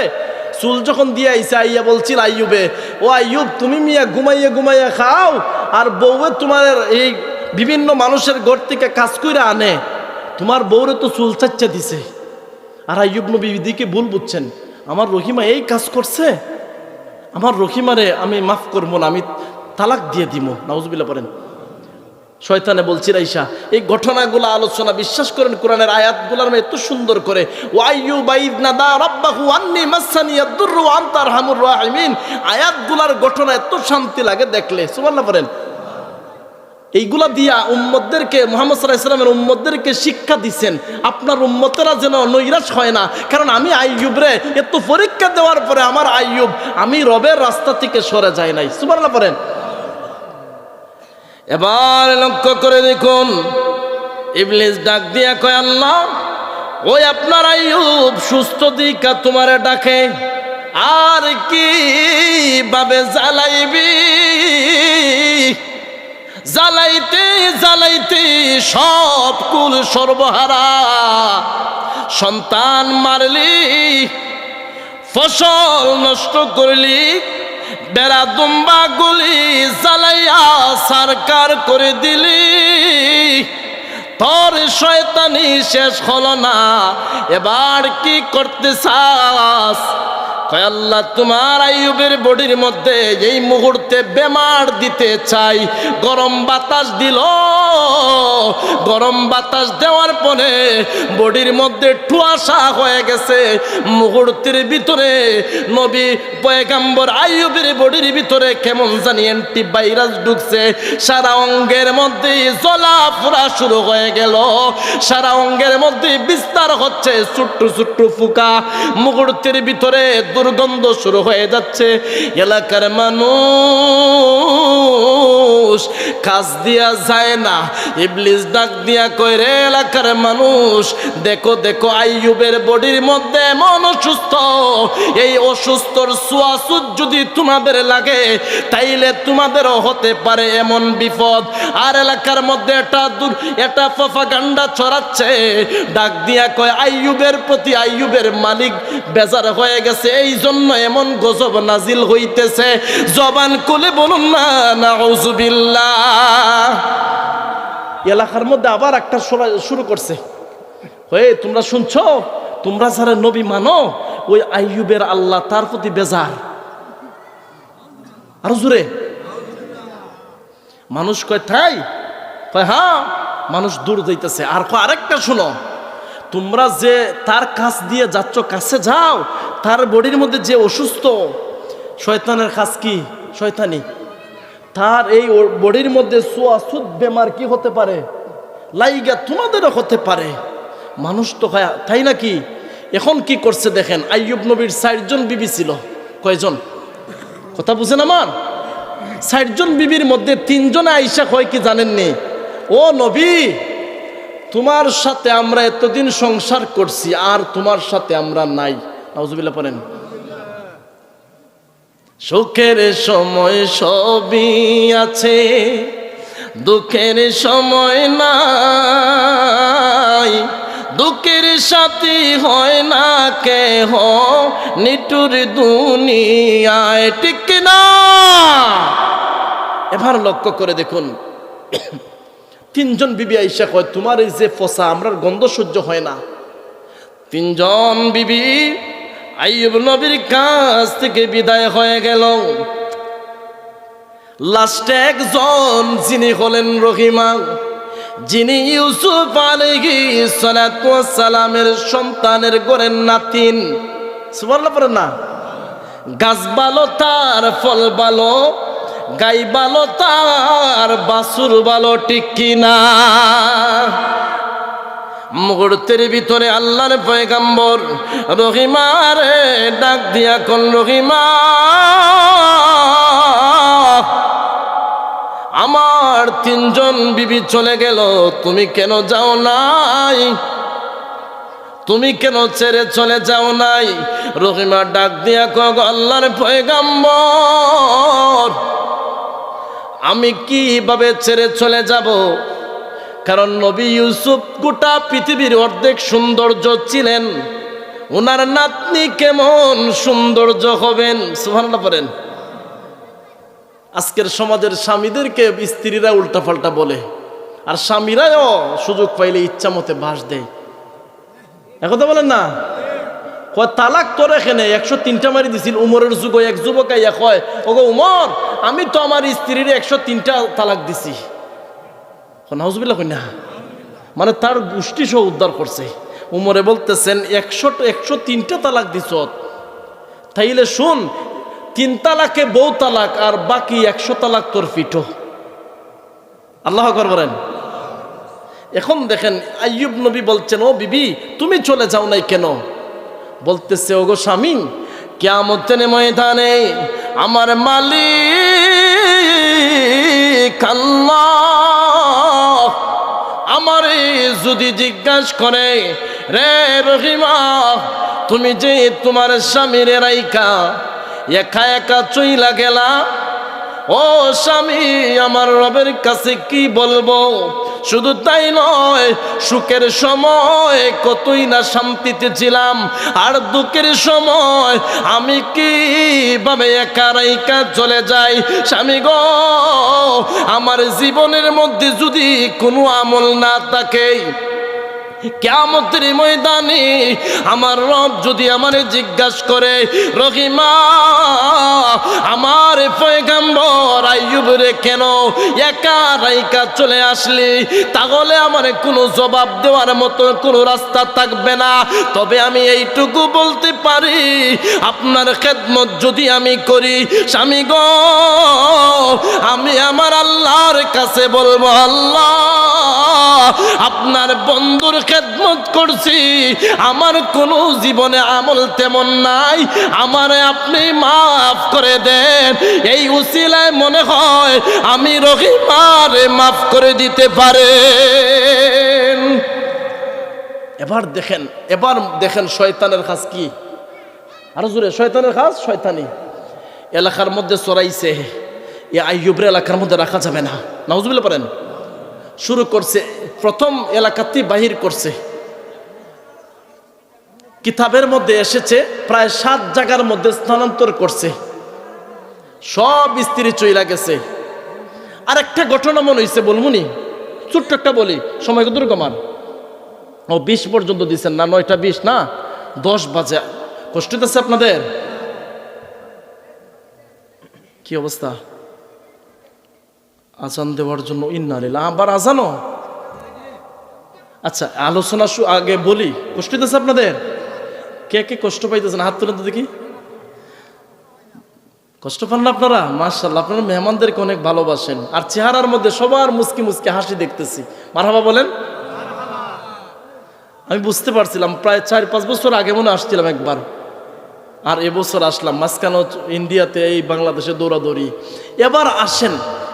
চুল যখন দিয়ে আইসে, আইয়া বলছিল আইয়ুবে, ও আইয়ুব তুমি মিয়া ঘুমাইয়া ঘুমাইয়া খাও, আর বউয়ে তোমার এই বিভিন্ন মানুষের ঘর থেকে কাজ কইরা আনে, তোমার বউরে তো চুল চাচ্চা দিছে। আর আইয়ুব নবী দিকে ভুল বুঝছেন, আমার রহিমা এই কাজ করছে, আমার রহিমারে আমি মাফ করবো না, আমি তালাক দিয়ে দিব। নাউজুবিল্লাহ পড়েন। শয়তানে বলছিল আইসা এই ঘটনাগুলো আলোচনা, বিশ্বাস করেন কোরআনের আয়াতগুলোর এত সুন্দর করে, ওয়াইয়ুব ইয নাদা রাব্বাহু আন্নী মাসসানিয়াদ দুররু ওয়া আনতা আরহামুর রাহিমিন, আয়াতগুলোর ঘটনা এত শান্তি লাগে দেখলে। সুবহানাল্লাহ বলেন। এইগুলা দিয়া উম্মতদেরকে, মুহাম্মদ সাল্লাল্লাহু আলাইহি ওয়াসাল্লামের উম্মতদেরকে শিক্ষা দিচ্ছেন, আপনার উম্মতেরা যেন নৈরাশ হয় না। কারণ আমি আইয়ুব রে এত পরীক্ষা দেওয়ার পরে আমার আইয়ুব, আমি রবের রাস্তা থেকে সরে যায় নাই। সুবহানাল্লাহ বলেন। এবার লক্ষ্য করে দেখুন, ইবলিস ডাক দিয়া কয়, আল্লাহ ওই আপনার আইয়ুব সুস্থ দিকা তোমারে ডাকে, আর কি ভাবে জ্বালাইবি? জ্বালাইতে জ্বালাইতে সব কুল সর্বহারা, সন্তান মারলি, ফসল নষ্ট করলি, বেড়া দুম্বা গুলি জ্বালাইয়া সরকার করে দিলি, তোর শয়তানি শেষ হলো না, এবার কি করতে চাস? কয় আল্লাহ তোমার আইয়ুবের বডির মধ্যে এই মুহূর্তে বেমার দিতে চাই। গরম বাতাস দিল, গরম বাতাস দেওয়ার পরে বডির মধ্যে ঠুয়াশা হয়ে গেছে, মুহূর্তের ভিতরে নবী পয়গম্বর আইয়ুবের বডির ভিতরে কেমন জানি অ্যান্টিভাইরাস ঢুকছে, সারা অঙ্গের মধ্যে জ্বলা পোড়া শুরু হয়ে গেল, সারা অঙ্গের মধ্যে বিস্তার হচ্ছে, ছোট্ট ছোট্ট ফুকা, মুহূর্তের ভিতরে দুর্গন্ধ শুরু হয়ে যাচ্ছে। এলাকার মানুষ কাজ দিয়া যায় না, ইবলিস ডাক দিয়া কয়, রে এলাকার মানুষ, দেখো দেখো আইয়ুবের বডির মধ্যে এমন অসুস্থ, এই অসুস্থর ছোঁয়াছুত যদি তোমাদের লাগে তাইলে তোমাদেরও হতে পারে এমন বিপদ। আর এলাকার মধ্যে এটা প্রপাগান্ডা ছড়াচ্ছে, ডাক দিয়া কয় আইয়ুবের প্রতি আইয়ুবের মালিক বেজার হয়ে গেছে, এই জন্য এমন গজব নাজিল হইতেছে। জবান খুলে বলুন না নাউজুবিল্লাহ। এলাকার মধ্যে আবার একটা শুরু করছে, হয়ে তোমরা শুনছো, তোমরা যারা নবী মানো, ওই আইয়ুবের আল্লাহ তার প্রতি বেজার। আরো জোরে মানুষ কয় তাই, কয় হ্যাঁ, মানুষ দূর যাইতেছে। আর কয় আরেকটা শুনো, তোমরা যে তার কাছ দিয়ে যাচ্ছ, কাছে যাও, তার বডির মধ্যে যে অসুস্থ, শয়তানের কাজ কি? শয়তানি। তার এই বডির মধ্যে ছোঁয়াছুত বেমার কি হতে পারে? লাইগা তোমাদেরও হতে পারে। মানুষ তো হয় তাই নাকি? এখন কি করছে দেখেন, আইয়ুব নবীর ৬০ জন বিবি ছিল। কয়জন? কথা বুঝেন আমার? ৬০ জন বিবির মধ্যে ৩ জনে আইসা কয় কি জানেননি, ও নবী, তোমার সাথে আমরা এতদিন সংসার করছি, আর তোমার সাথে আমরা নাই। নাউজুবিল্লাহ পড়েন। সুখের সময় সবই আছে, দুঃখের সময় নাই, দুঃখের সাথী হয় না কেহ নিটুর দুনিয়ায়, ঠিক না? এবার লক্ষ্য করে দেখুন, তিনজন বিবি আইসা কয়, তোমার এই যে ফসা, আমরার গন্ধ সহ্য হয় না। তিনজন বিবি আইয়ুব নবীর কাছ থেকে বিদায় হয়ে গেল। লাস্টে একজন, যিনি হলেন রহিমা, যিনি ইউসুফ আলাইহিস সালাতু ওয়াস সালামের সন্তানের ঘরের নাতিন। সুবহানাল্লাহ পড়েন না? গাছ ভালো তার ফল ভালো, গাই ভালো তার বাছুর ভালো, ঠিক কিনা? মুহূর্তের ভিতরে আল্লাহর পয়গম্বর রহিমারে ডাক দিয়া কোন, রহিমা, আমার তিনজন বিবি চলে গেল, তুমি কেন যাও নাই? তুমি কেন ছেড়ে চলে যাও নাই? রহিমা ডাক দিয়া কয়, আল্লাহর পয়গম্বর, আমি কিভাবে ছেড়ে চলে যাব? কারণ নবী ইউসুফ গোটা পৃথিবীর অর্ধেক সৌন্দর্য ছিলেন, ওনার নাতনি কেমন সৌন্দর্য হবেন? সুবহানাল্লাহ পড়েন। আজকের সমাজের স্বামীদেরকে স্ত্রীরা উল্টাপাল্টা বলে, আর স্বামীরাও সুযোগ পাইলে ইচ্ছা মতে বাস দেয়। একথা বলেন না? তালাক তোর এখানে 103টা মারি দিছিল উমরের যুগ। এক যুবক আইয়া কয়, ওগো উমর, আমি তো আমার স্ত্রীর 103টা তালাক দিছি। নাউজুবিল্লাহ কই না, মানে তার গোষ্ঠী সহ উদ্ধার করছে। উমরে বলতেছেন, 103টা তালাক দিছ, তাইলে শুন, 3 তালাকে বউ তালাক, আর বাকি 100 তালাক তোর পিঠো। আল্লাহু আকবার বলেন। এখন দেখেন, আইয়ুব নবী বলছেন, ও বিবি, তুমি চলে যাও নাই কেন? বলতেছে, ওগো স্বামী, কিয়ামতের ময়দানে আমার মালিক আল্লাহ আমারে যদি জিজ্ঞাসা করে, রে রহিমা, তুমি যে তোমার স্বামীর রাইকা একা একা চইলা গেলা, ও স্বামী, আমার রবের কাছে কি বলবো? শুধু তাই নয়, সুখের সময় কতই না শান্তিতে ছিলাম, আর দুঃখের সময় আমি কিভাবে একা রাইকা চলে যাই। স্বামী গো, আমার জীবনের মধ্যে যদি কোনো আমল না থাকে, কিয়ামতের ময়দানে আমার রব যদি আমারে জিজ্ঞাসা করে, রহিমা, আমার পয়গম্বর আইয়ুবরে কেন একা রাইকা চলে আসলি, তাহলে আমারে কোনো জবাব দেওয়ার মতো কোনো রাস্তা থাকবে না। তবে আমি এইটুকু বলতে পারি, আপনার খেদমত যদি আমি করি, স্বামী গো, আমি আমার আল্লাহর কাছে বলবো, আল্লাহ, আপনার বন্ধুর খেদমত করছি, আমার কোনো জীবনে আমল তেমন নাই, আমারে আপনি মাফ করে দেন। এই উসিলায় মনে হয় আমি রহিমারে মাফ করে দিতে পারেন। এবার দেখেন শয়তানের কাজ কি। আরো জোরে, শয়তানের কাজ, শয়তানি এলাকার মধ্যে চড়াইছে। এই আইয়ুবের এলাকার মধ্যে রাখা যাবে না। নাউজুবিল্লাহ পড়েন। শুরু করছে, প্রথম এলাকাতেই বাহির করছে। কিতাবের মধ্যে এসেছে প্রায় 7 জায়গার মধ্যে স্থানান্তর করছে, সব স্ত্রী চইলা গেছে। আর একটা ঘটনা মনে হয়েছে, বলমুনি, ছোট্ট একটা বলি, সময় কত কমান। ও 20 পর্যন্ত দিচ্ছেন না, 9টা 20 না, 10 বাজে। কষ্ট হইতেছে আপনাদের? কি অবস্থা? আজান দেওয়ার জন্য ইন্নালিল্লাহ, আবার আজানও। আচ্ছা, আলোচনা আগে বলি, কষ্ট হইতেছে আপনাদের? কে কে কষ্ট পাইতেছেন হাত তুলেন তো দেখি। কষ্ট পান না আপনারা? মাশাআল্লাহ, আপনারা মেহমানদেরকে অনেক ভালোবাসেন, আর চেহারার মধ্যে সবার মুস্কি মুস্কি হাসি দেখতেছি। মারহাবা বলেন। আমি বুঝতে পারছিলাম, প্রায় 4-5 বছর আগে মনে আসছিলাম একবার, আর এবছর আসলাম। মাঝখানে ইন্ডিয়াতে, এই বাংলাদেশে দৌড়াদৌড়ি। এবার আসেন,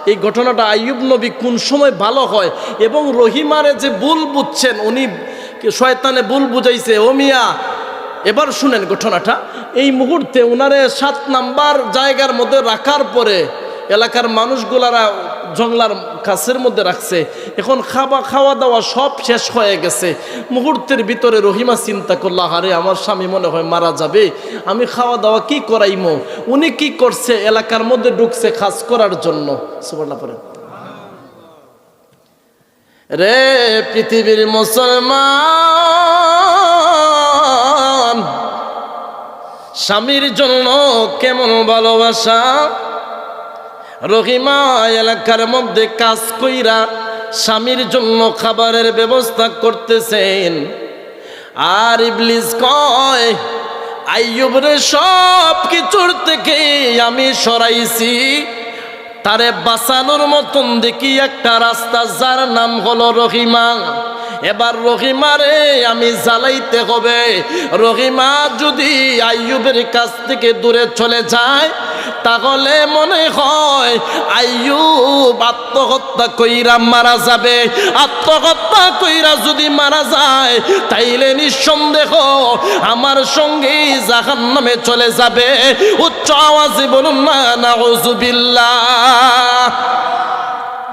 এই ঘটনাটা আইয়ুব নবী কোন সময় ভালো হয় এবং রহিমারে যে ভুল বুঝছেন, উনি শয়তানে ভুল বুঝাইছে। ও মিয়া, এবার শুনেন ঘটনাটা। এই মুহূর্তে ওনারে 7 নাম্বার জায়গার মধ্যে রাখার পরে এলাকার মানুষগুলারা জঙ্গলার কাছের মধ্যে রাখছে। এখন খাওয়া দাওয়া সব শেষ হয়ে গেছে। মুহূর্তের ভিতরে রহিমা চিন্তা করল, আরে আমার স্বামী মনে হয় মারা যাবে, আমি খাওয়া দাওয়া কি করাইমো। উনি কি করছে, এলাকার মধ্যে ঢুকছে কাজ করার জন্য। সুবহানাল্লাহ পড়েন। রে পৃথিবীর মুসলমান, স্বামীর জন্য কেমন ভালোবাসা। রহিমা এলাকার মধ্যে কাজ কইরা স্বামীর জন্য খাবারের ব্যবস্থা করতেছেন। আর ইবলিস কয়, আইয়ুব রে সব কিছুর থেকে আমি সরাইছি, তারে বাঁচানোর মতন দেখি একটা রাস্তা, যার নাম হলো রহিমা। এবার রহিমারে আমি জ্বালাইতে হবে। রহিমা যদি আইয়ুবের কাছ থেকে দূরে চলে যায়, তাহলে মনে হয় আইয়ুব আত্মহত্যা কইরা মারা যাবে। আত্মহত্যা কইরা যদি মারা যায়, তাইলে নিঃসন্দেহ আমার সঙ্গে জাহান্নামে চলে যাবে। উচ্চ আওয়াজে বলুন না নাউযুবিল্লাহ।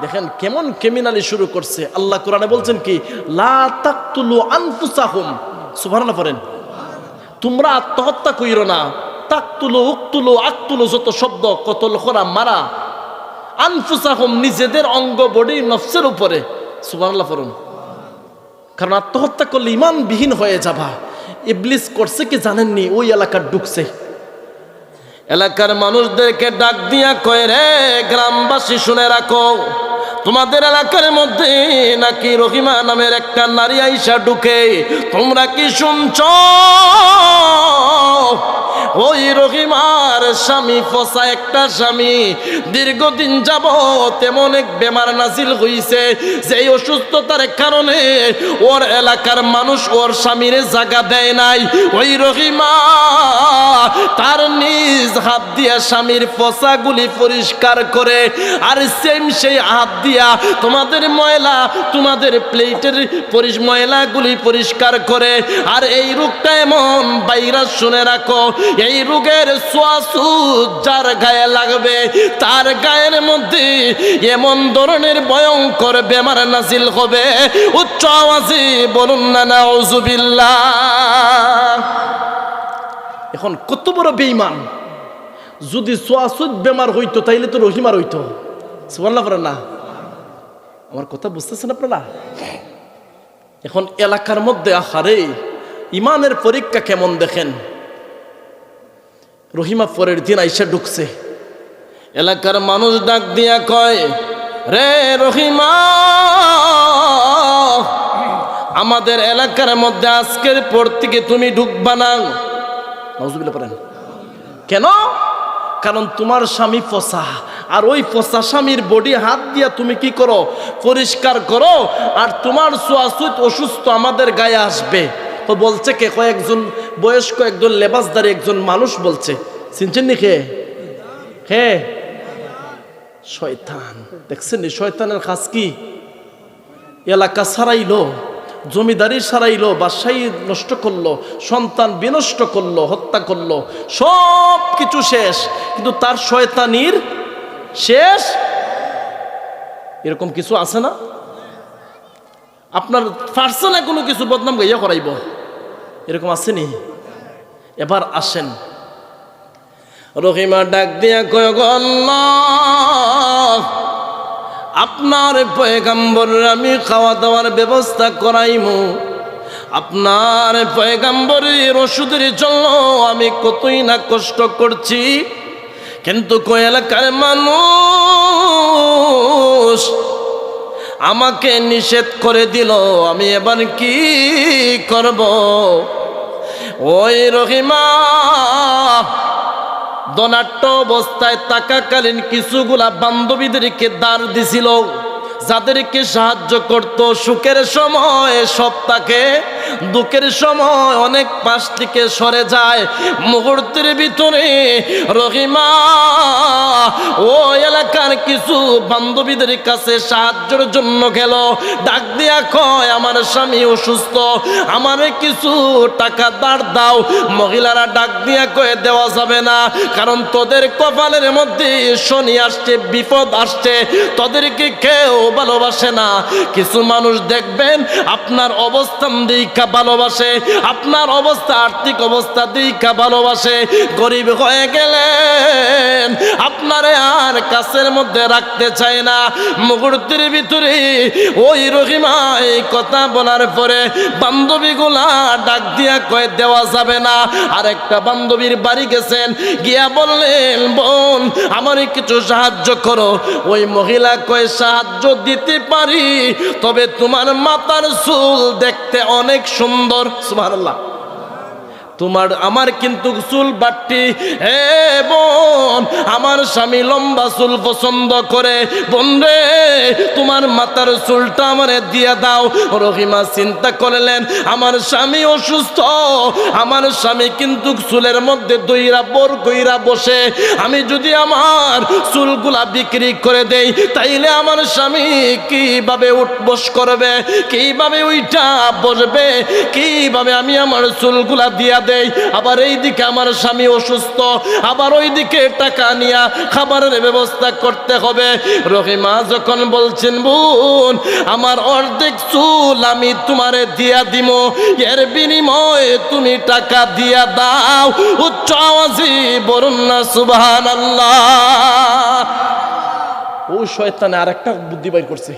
দেখেন কেমন ক্রিমিনালি শুরু করছে। আল্লাহ কোরআনে বলছেন কি, লা তাকতুলু আনফুসাহুম। সুবহানাল্লাহ পড়েন। তোমরা আত্মহত্যা কইরো না। তাকতুলু, উকতুলু, আকতুলু, যত শব্দ, কতল করা, মারা। আনফুসাহুম, নিজেদের অঙ্গ বডি নফসের উপরে। সুবহানাল্লাহ পড়ুন। কারণ আত্মহত্যা করলে ঈমানবিহীন হয়ে যাবা। ইবলিস করছে কি জানেননি, ওই এলাকার ঢুকছে। এলাকার মানুষদেরকে ডাক দিয়া কয়, রে গ্রামবাসী শুনে রাখো, তোমাদের এলাকার মধ্যে নাকি রহিমা নামের একটা নারী আইসা ঢুকে। তোমরা কি শুনছ? ওই রহিমার স্বামী ফসা একটা স্বামী, দীর্ঘদিন যাবত এমন এক বেমার নাজিল হইছে যে অসুস্থতার কারণে ওর এলাকার মানুষ ওর স্বামীরে জায়গা দেয় নাই। ওই রহিমা তার নিজ হাত দিয়া স্বামীর ফসাগুলি পরিষ্কার করে, আর সেই হাত দিয়া তোমাদের ময়লা, তোমাদের প্লেটের ময়লাগুলি পরিষ্কার করে। আর এই রোগটা এমন ভাইরাস, শুনে রাখো, এই রোগের ছোঁয়াছুত যার গায়ে লাগবে, তার গায়ের মধ্যে এমন ধরনের ভয়ঙ্কর বেমার নাজিল হবে। উচ্চ আওয়াজে বলুন না নাউযুবিল্লাহ। এখন কত বড় বেঈমান! যদি ছোঁয়াছুত বেমার হইতো তাইলে তো রহিমার হইতো। সুবহানাল্লাহ পড়েন না। আমার কথা বুঝতেছেন আপনারা? এখন এলাকার মধ্যে আহারে ইমানের পরীক্ষা কেমন দেখেন। রহিমা পরের দিন আইসা ঢুকছে। এলাকার মানুষ ডাক দিয়া কয়, রে রহিমা, আমাদের এলাকার মধ্যে আজকের পর থেকে তুমি ঢুকবা না। নাউযুবিল্লাহ পড়েন। কেন? কারণ তোমার স্বামী ফসা, আর ওই ফসা স্বামীর বডি হাত দিয়া তুমি কি করো? পরিষ্কার করো। আর তোমার ছোঁয়াছুত অসুস্থ আমাদের গায়ে আসবে। তো বলছে কে? কয়েকজন বয়স্ক, একজন লেবাসদারি একজন মানুষ বলছে। চিনছেন নি কে? হে, শয়তান। দেখছেন নি শয়তানের কাজ কি? এলাকা ছাড়াইলো, জমিদারি সারাইলো, বাসাই নষ্ট করলো, সন্তান বিনষ্ট করলো, হত্যা করলো, সব কিছু শেষ। কিন্তু তার শয়তানির শেষ। এরকম কিছু আছে না? আপনার পার্সোনাল কোনো কিছু বদনাম গাইয়া করাইব, এরকম আসেনি? এবার আসেন। রহিমা ডাক দিয়া কয়, আল্লাহ, আপনার পয়গাম্বর আমি খাওয়া দাওয়ার ব্যবস্থা করাইমু। আপনার পয়গাম্বরের ওষুধের জন্য আমি কতই না কষ্ট করছি, কিন্তু কয় এলাকার মানুষ আমাকে নিষেধ করে দিল, আমি এবার কি করব? ওই রহিমা ধনাঢ্য অবস্থায় থাকাকালীন কিছুগুলা বান্ধবীদেরকে দাঁড় দিছিল যাদেরকে সাহায্য করত সুখের সময় সব তাকে, দুঃখের সময় অনেক পাশ থেকে সরে যায়। মুহূর্তের ভিতরে রহিমা ও এলাকার কিছু বান্ধবীদের কাছে সাহায্যের জন্য গেল। ডাক দিয়া কয়, আমার স্বামী অসুস্থ, আমারে কিছু টাকা ধার দাও। মহিলারা ডাক দিয়া কয়ে, দেওয়া যাবে না, কারণ তোদের কপালের মধ্যে শনি আসছে, বিপদ আসছে, তোদেরকে কেউ ভালোবাসে না। কিছু মানুষ দেখবেন আপনার অবস্থান দেখা ভালোবাসে, আপনার অবস্থা, আর্থিক অবস্থা দেখা ভালোবাসে। গরিব হয়ে গেলেন আপনারে আর কাছের মধ্যে রাখতে চায় না। মুহূর্তের ভিতরে ওই রহিমা এই কথা বলার পরে বান্ধবীগুলা ডাক দিয়া কয়ে, দেওয়া যাবে না। আর একটা বান্ধবীর বাড়ি গেছেন, গিয়া বললেন, বোন আমার কিছু সাহায্য করো। ওই মহিলা কয়ে, সাহায্য দিতে পারি, তবে তোমার মাথার চুল দেখতে অনেক সুন্দর। সুবহানাল্লাহ। আমার কিন্তু চুল বাট্টি। হে বোন, আমার স্বামী লম্বা চুল পছন্দ করে, বোন রে তোমার মাথার চুলটা আমারে দিয়া দাও। রহিমা চিন্তা করলেন, আমার স্বামী অসুস্থ, আমার স্বামী কিন্তু চুলের মধ্যে দইরা বোর কইরা বসে, আমি যদি আমার চুলগুলা বিক্রি করে দেই তাইলে আমার স্বামী কিভাবে উঠবস করবে, কিভাবে উইটা বসবে, কিভাবে আমি আমার চুলগুলা দিয়া দেই। আবার এইদিকে আমার স্বামী অসুস্থ, আবার ওইদিকে টাকা নিয়া খাবারের ব্যবস্থা করতে হবে। রহিমা যখন বলছেন, বোন আমার অর্ধেক চুল আমি তোমারে দিয়া দিব, এর বিনিময়ে তুমি টাকা দিয়া দাও। উচ্চ আওয়াজে বলুন না সুবহানাল্লাহ। ও শয়তানে আরেকটা বুদ্ধি বাইর করছে।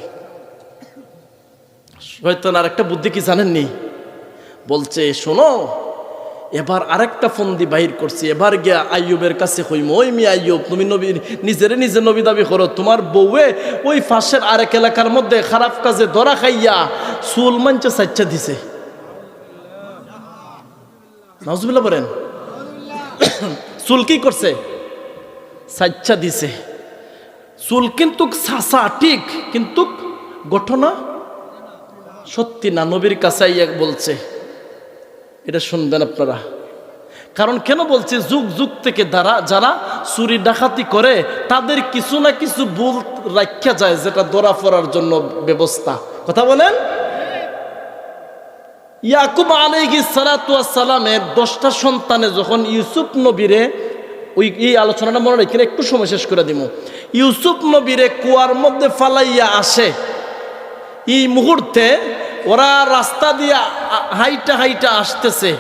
শয়তান আরেকটা বুদ্ধি কি জানেননি? বলছে, শোনো, এবার আরেকটা ফন্দি বাহির করছি। এবার গিয়া আইয়ুবের কাছে কইম, ওই মি আইয়ুব, তুমি নবী নিজে নবী দাবি করো, তোমার বউয়ে ওই পাশের আরেক এলাকার মধ্যে খারাপ কাজে ধরা খাইয়া চুল মাঞ্চে সাচ্চা দিছে। নাউজুবিল্লাহ বলেন। চুল কি করছে? সাচ্চা দিছে। চুল কিন্তু সাসা ঠিক, কিন্তু ঘটনা সত্যি না। নবীর কাছে আইয়া বলছে, এটা শুনবেন আপনারা। কারণ কেন বলছে, যুগ যুগ থেকে যারা চুরি ডাকাতি করে তাদের কিছু না কিছু ভুল রাখা যায়, যেটা ধরা পড়ার জন্য ব্যবস্থা। কথা বলেন। ইয়াকুব আলাইহিস সালাতু ওয়াস সালামের 10টা সন্তানে যখন ইউসুফ নবীরে, এই আলোচনাটা মনে রেখে একটু সময় শেষ করে দিব। ইউসুফ নবীরে কুয়ার মধ্যে ফালাইয়া আসে, এই মুহূর্তে ওরা রাস্তা দিয়ে হাইটা হাইটা আসতেছে।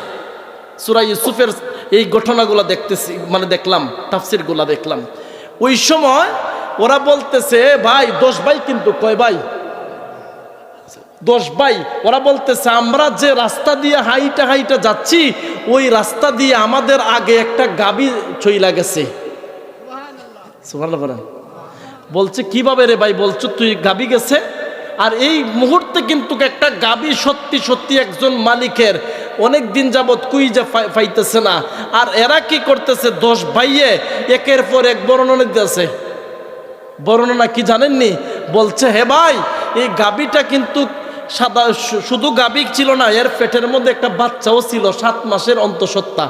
সূরা ইউসুফের এই ঘটনাগুলো দেখতেছি, মানে দেখলাম, তাফসিরগুলো দেখলাম। ওই সময় ওরা বলতেছে, ভাই 10 ভাই, কিন্তু কয় ভাই? 10 ভাই। ওরা বলতেছে, আমরা যে রাস্তা দিয়ে হাইটা হাইটা যাচ্ছি, ওই রাস্তা দিয়ে আমাদের আগে একটা গাবি চইলা গেছে। সুবহানাল্লাহ বলেন। বলছে, কিভাবে রে ভাই? বলছো তুই গাবি গেছে? আর এই মুহূর্তে কিন্তু একটা গাবি সত্যি সত্যি একজন মালিকের, অনেক দিন যাবত কুইজা পাইতেছে না। আর এরা কি করতেছে? 10 ভাইয়ে একের পর এক বর্ণনা দিতেছে। বর্ণনা কি জানেননি? বলছে, হে ভাই, এই গাবিটা কিন্তু সাদা, শুধু গাবি ছিল না, এর পেটের মধ্যে একটা বাচ্চাও ছিল, 7 মাসের অন্তঃসত্ত্বা।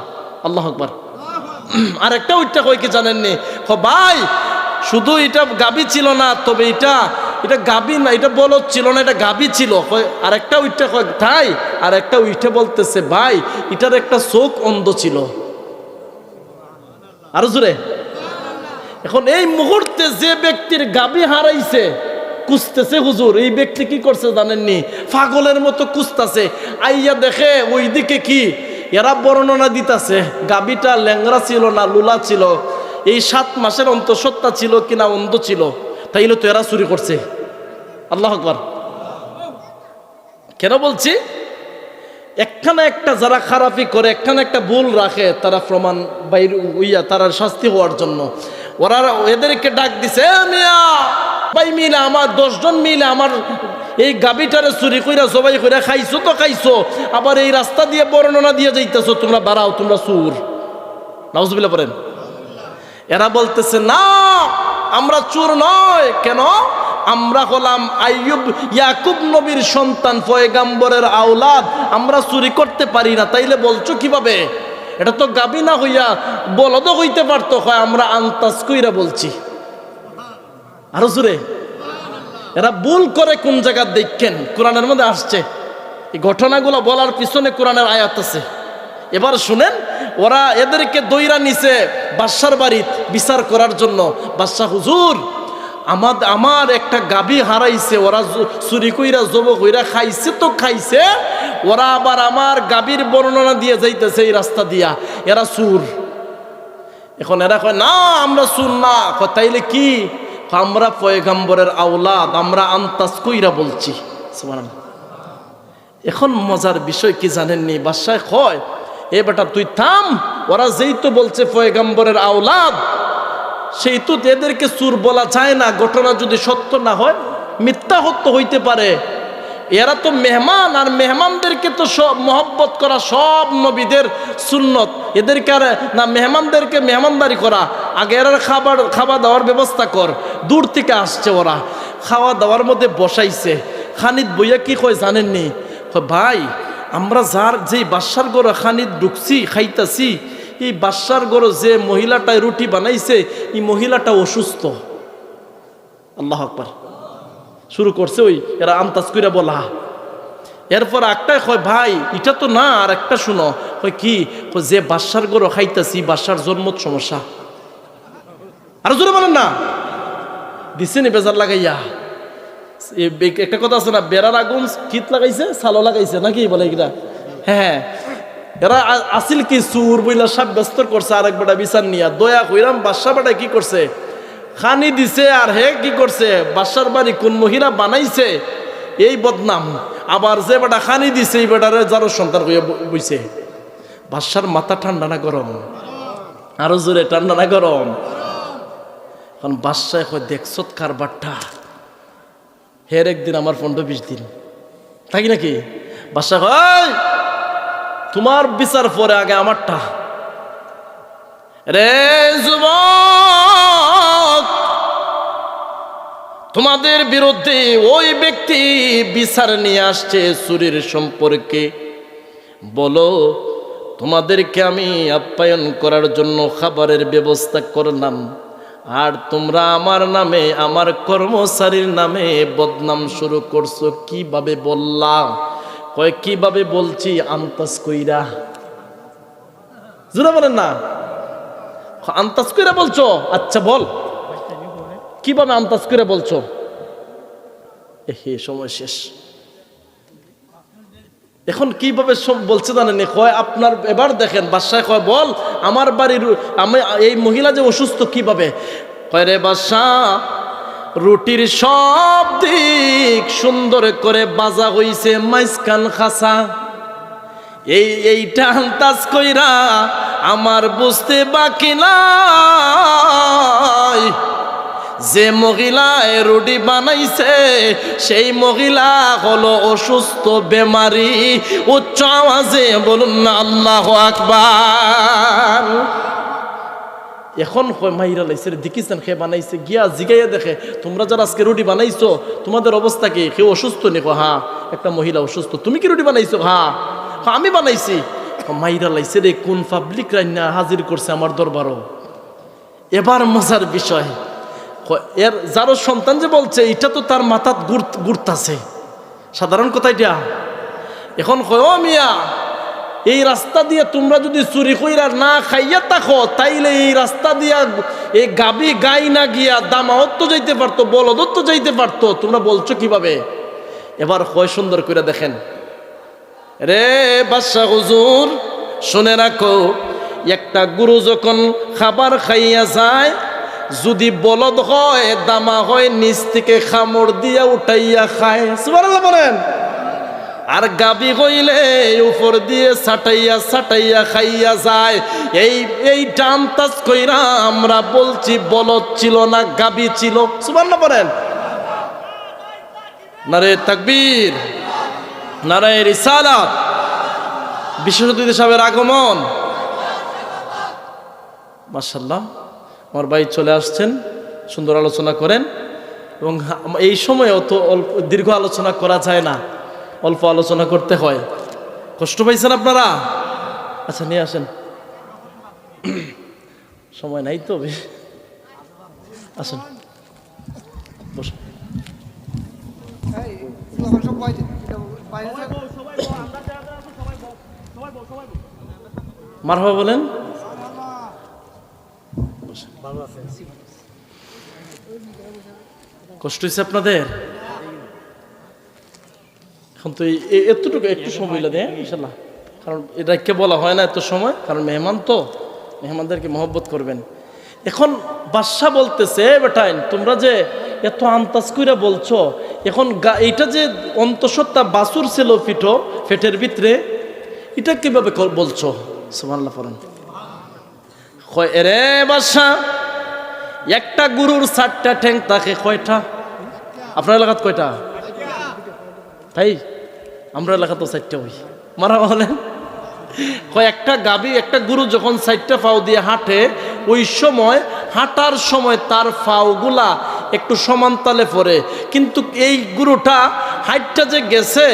আল্লাহু আকবার। আর একটা ওইটা কই কি জানেননি? ভাই শুধু এটা গাবি ছিল না, তবে এটা গাবি না, এটা বলদ ছিল না, এটা গাবি ছিল। আর একটা ওইটা তাই, আর একটা ওইটা বলতেছে, ভাই এটার একটা চোখ অন্ধ ছিল। আরো জোরে। এখন এই মুহূর্তে যে ব্যক্তির গাবি হারাইছে, কুস্তেছে হুজুর, এই ব্যক্তি কি করছে জানেননি? পাগলের মতো কুস্তাছে। আইয়া দেখে ওইদিকে কি, এরা বর্ণনা দিতেছে গাবিটা ল্যাংরা ছিল না লুলা ছিল, এই 7 মাসের অন্তঃসত্ত্বা ছিল কিনা অন্ধ ছিল, তাইলে তো এরা চুরি করছে। আল্লাহু আকবার। কেন বলছি? একখানে একটা যারা খারাপি করে, একখানে একটা ভুল রাখে, তারা প্রমাণ বাইর হইয়া তারা শাস্তি হওয়ার জন্য ওরা এদেরকে ডাক দিছে, মিয়া ভাই মিলে আমার 10 জন মিলে আমার এই গাবিটারে চুরি কইরা জবাই কইরা খাইছো তো খাইছো, আবার এই রাস্তা দিয়ে বর্ণনা দিয়ে যাইতেছো, তোমরা বাড়াও, তোমরা চোর। নাউজুবিল্লাহ বলেন। এরা বলতেছে, না আমরা চোর নয়। কেন? আমরা হলাম আইয়ুব ইয়াকুব নবীর সন্তান, পয়গাম্বরের আওলাদ, আমরা চুরি করতে পারি না, তাইলে বলছো কিভাবে? এটা তো গাবি না হইয়া বলদ হইতে পারতো। হয় আমরা আন্তাজ কইরা বলছি। আরো জোরে। এরা ভুল করে কোন জায়গা দেখেন, কোরআনের মধ্যে আসছে। এই ঘটনাগুলো বলার পিছনে কোরআনের আয়াত আছে। এবার শুনেন, ওরা এদেরকে দইরা নিছে বাদশার বাড়ি বিচার করার জন্য। বাদশা, হুজুর আমার একটা গাভী হারাইছে, ওরা চুরি কইরা জব কইরা খাইছে তো খাইছে, ওরা আবার আমার গাভীর বর্ণনা দিয়ে যাইতেছে এই রাস্তা দিয়া, এরা চুর। এখন এরা কয় না আমরা চুর না। তাইলে কি? আমরা পয়গম্বরের আওলাদ, আমরা আন্তাজ কইরা বলছি। সুবহানাল্লাহ। এখন মজার বিষয় কি জানেননি? বাদশাহ কয়, এ বেটা তুই থাম, ওরা যেই তো বলছে পয়গম্বরের আওলাদ, সেই তো এদেরকে চুর বলা যায় না। ঘটনা যদি সত্য না হয়, মিথ্যা সত্য হইতে পারে। এরা তো মেহমান, আর মেহমানদেরকে তো সব মহব্বত করা সব নবীদের সুন্নত। এদেরকে আর না মেহমানদেরকে মেহমানদারি করা, আগে এরা খাওয়া দাওয়ার ব্যবস্থা কর। দূর থেকে আসছে, ওরা খাওয়া দাওয়ার মধ্যে বসাইছে। খানিদ বইয়া কি কয় জানেননি? ভাই, আমরা যেই বাদশার গরো খানিদ ঢুকছি, খাইতাছি, এই বাদশার গরো যে মহিলাটায় রুটি বানাইছে, এই মহিলাটা অসুস্থ। আল্লাহু আকবার। শুরু করছে ওই এরা আন্তাজ কইরা বলা। এরপর একটাই কয়, ভাই এটা তো না, আর একটা শুনো। কয় কি? যে বাদশার গরো খাইতাছি, বাদশার জন্মত সমস্যা। আরো জোরে বলেন না। দিছে নি বেজার লাগাইয়া। একটা কথা আছে না, বেড়ার আগুন কিত লাগাইছে, সালো লাগাইছে নাকি বলে কিনা? হ্যাঁ, এরা আসিল কি চুর বইলা সাব্যস্ত করছে। আরেক বেটা বিচার নিয়া দয়া কইরাম, বাদশা বেটা কি করছে? খানি দিছে। আর হে কি করছে? বাদশার বাড়ি কোন মহিলা বানাইছে এই বদনাম। আবার যে বেটা খানি দিছে, এই বেটারে যারো সন্তান হইয়া বইছে। বাদশার মাথা ঠান্ডা না গরম? আরো জোরে, ঠান্ডা না গরম? এখন বাদশাহ কয়, দেখছো কারবারটা? হের একদিন আমার 15-20 দিন থাকি নাকি? বাদশাহ কয়, তোমার বিচার পরে আগে আমারটা। রে যুবক, তোমাদের বিরুদ্ধে ওই ব্যক্তি বিচার নিয়ে আসছে চুরির সম্পর্কে। বলো, তোমাদেরকে আমি আপ্যায়ন করার জন্য খাবারের ব্যবস্থা করলাম, আর তোমরা আমার নামে, আমার কর্মচারীর নামে বদনাম শুরু করছো। কিভাবে বললা? কয় কিভাবে বলছি? আন্তাজ কইরা। জোরে বলেন না। আন্তাজ কইরা বলছো? আচ্ছা বল, কিভাবে আন্তাজ করে বলছো? সময় শেষ। এখন কিভাবে সব বলছে জানেন? কয় আপনার, এবার দেখেন বাদশাহ কয়, বল আমার বাড়ির এই মহিলা যে অসুস্থ কিভাবে? কয় রে বাদশাহ, রুটির সব দিক সুন্দর করে বাজা হইছে, মাইজকান খাসা। এইটা আন্তাজ কইরা আমার বুঝতে বাকি নাই, যে মহিলায় রুটি বানাইছে সেই মহিলা হলো অসুস্থ, বেমারি। উচ্চ আওয়াজে বলুন না আল্লাহু আকবার। এখন মাইরা লাইছে, দেখিছেন খে বানাইছে, গিয়া জিগাইয়া দেখে, তোমরা যারা আজকে রুটি বানাইছো তোমাদের অবস্থা কি? কেউ অসুস্থ নেই? হ্যাঁ, একটা মহিলা অসুস্থ। তুমি কি রুটি বানাইছো? হ্যাঁ, আমি বানাইছি। মাইরা লাইছে রে, কোন পাবলিক রান্না হাজির করছে আমার দরবারও। এবার মজার বিষয়, এর যারও সন্তান যে বলছে, এটা তো তার মাথাত ঘুরতাছে। সাধারণ কথা এটা। এখন কয়, ও মিয়া, এই রাস্তা দিয়ে তোমরা যদি চুরি কইরা না খাইয়া থাকো, তাইলে এই রাস্তা দিয়া এই গাবি গাই না গিয়া দামাওত তো যাইতে পারতো, বলদত তো যাইতে পারতো, তোমরা বলছো কিভাবে? এবার কয় সুন্দর করে দেখেন। রে বাদশা হুজুর, শুনে রাখো, একটা গরু যখন খাবার খাইয়া যায়, যদি বলদ হয়, দামা হয়, নিচ থেকে খামড় দিয়া উঠাইয়া খায়। সুবহানাল্লাহ বলেন। আর গাবি হইলে উপর দিয়ে ছাটাইয়া ছাটাইয়া খাইয়া যায়। এইটা আন্তাজ কইরা আমরা বলছি বলদ ছিল না গাবি ছিল। সুবহানাল্লাহ বলেন। নারে তাকবীর, নারে রিসালাত। বিশেষ অতিথি সাহেবের আগমন। মাশাআল্লাহ, আমার ভাই চলে আসছেন, সুন্দর আলোচনা করেন। এবং এই সময় অত অল্প দীর্ঘ আলোচনা করা যায় না, অল্প আলোচনা করতে হয়। কষ্ট পাইছেন আপনারা? আচ্ছা নিয়ে আসেন, সময় নাই তো, আসেন বসুন। মারহাবা বলেন। কষ্ট হয়েছে আপনাদের? এখন তো এতটুকু একটু সময় লাগে ইনশাল্লাহ, কারণ এটাকে বলা হয় না এত সময়, কারণ মেহমান তো, মেহমানদেরকে মহব্বত করবেন। এখন বাদশা বলতেছে, বেটাইন তোমরা যে এত আন্তাজ কইরা বলছো, এখন এইটা যে অন্তঃসত্ত্বা বাছুর ছিল পেটের ভিতরে, এটা কিভাবে বলছো? সুবহানাল্লাহ পড়েন। কয় এরে বাদশা, একটা গরুর 4টা ঠ্যাং থাকে, কয়টা? আপনার এলাকাত কয়টা? তাই আমরা এলাকা তো 4টা হই। মারা বলেন। কয় একটা গাভী, একটা গরু যখন 4টা পাও দিয়ে হাঁটে, ওই সময় হাঁটার সময় তার পাওগুলা একটু সমান তালে পড়ে, কিন্তু এই গরুটা হাইটটা যে গেছে,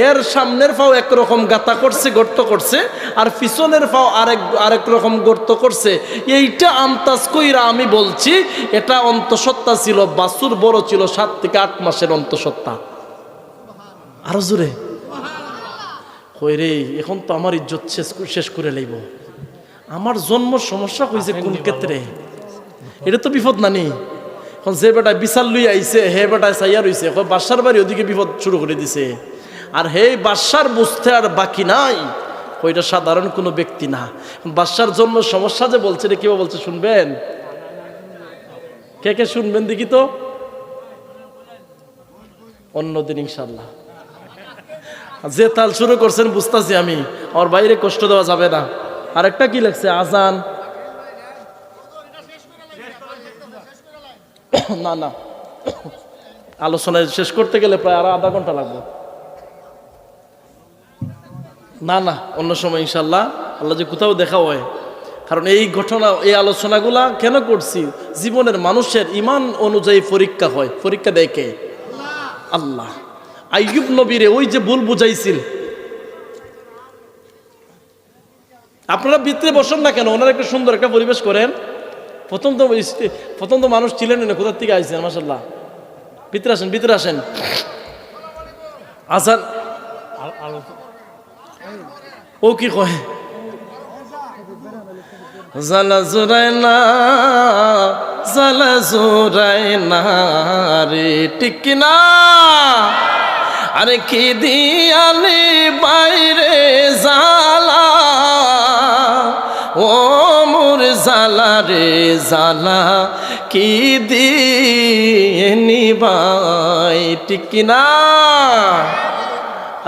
এর সামনের পাও একরকম গাতা করছে, গর্ত করছে, আর পিছনের পাও আরেক রকম গর্ত করছে। এইটা আন্তাজ কইরা আমি বলছি এটা অন্তঃসত্ত্বা ছিল, বাছুর বড় ছিল, 7 থেকে 8 মাসের অন্তঃসত্ত্বা। আরো জোরে কই রে, এখন তো আমার ইজ্জত শেষ করে লইব। আমার জন্ম সমস্যা হয়েছে কোন ক্ষেত্রে? এটা তো বিপদ নানি। এখন যে বেটা বিশাল লুই আইছে, হে বেটা চাইয়া রইছে, বাদশার বাড়ি ওদিকে বিপদ শুরু করে দিছে, আর হে বাদশার বুঝতে আর বাকি নাই, ওইটা সাধারণ কোনো ব্যক্তি না। বাদশার জন্ম সমস্যা যে বলছে, এটা কেউ বলছে, শুনবেন? কে কে শুনবেন দেখি তো? অন্যদিন ইনশাল্লাহ। যে তাল শুরু করছেন বুঝতেছি আমি, আমার বাইরে কষ্ট দেওয়া যাবে না। আরেকটা কি লাগছে? আজান। না না, আলোচনা শেষ করতে গেলে প্রায় আরো আধা ঘন্টা লাগবে। না না, অন্য সময় ইনশাল্লাহ, আল্লাহ যে কোথাও দেখা হয়। কারণ এই ঘটনা, এই আলোচনাগুলা কেন করছি? জীবনের মানুষের ইমান অনুযায়ী পরীক্ষা হয়। পরীক্ষা দেয় কে? আল্লাহ। আইয়ুব নবীরে ওই যে ভুল বুঝাইছিল, আপনারা ভিতরে বসেন না কেন? ওনারা একটু সুন্দর একটা পরিবেশ করেন। প্রথম তো মানুষ ছিলেন না, কোথার থেকে আইছেন? মাশাআল্লাহ, ভিতরে আসেন, ভিতরে আসেন। আজান ও কি কয়? জালা জোরাইনা, জালা জোরাইনা রে, ঠিক কিনা? আরে কি দিয়ালি বাইরে জালা, ও মোর জালা রে জালা, কি দিয়ে নিবাই, ঠিক কিনা?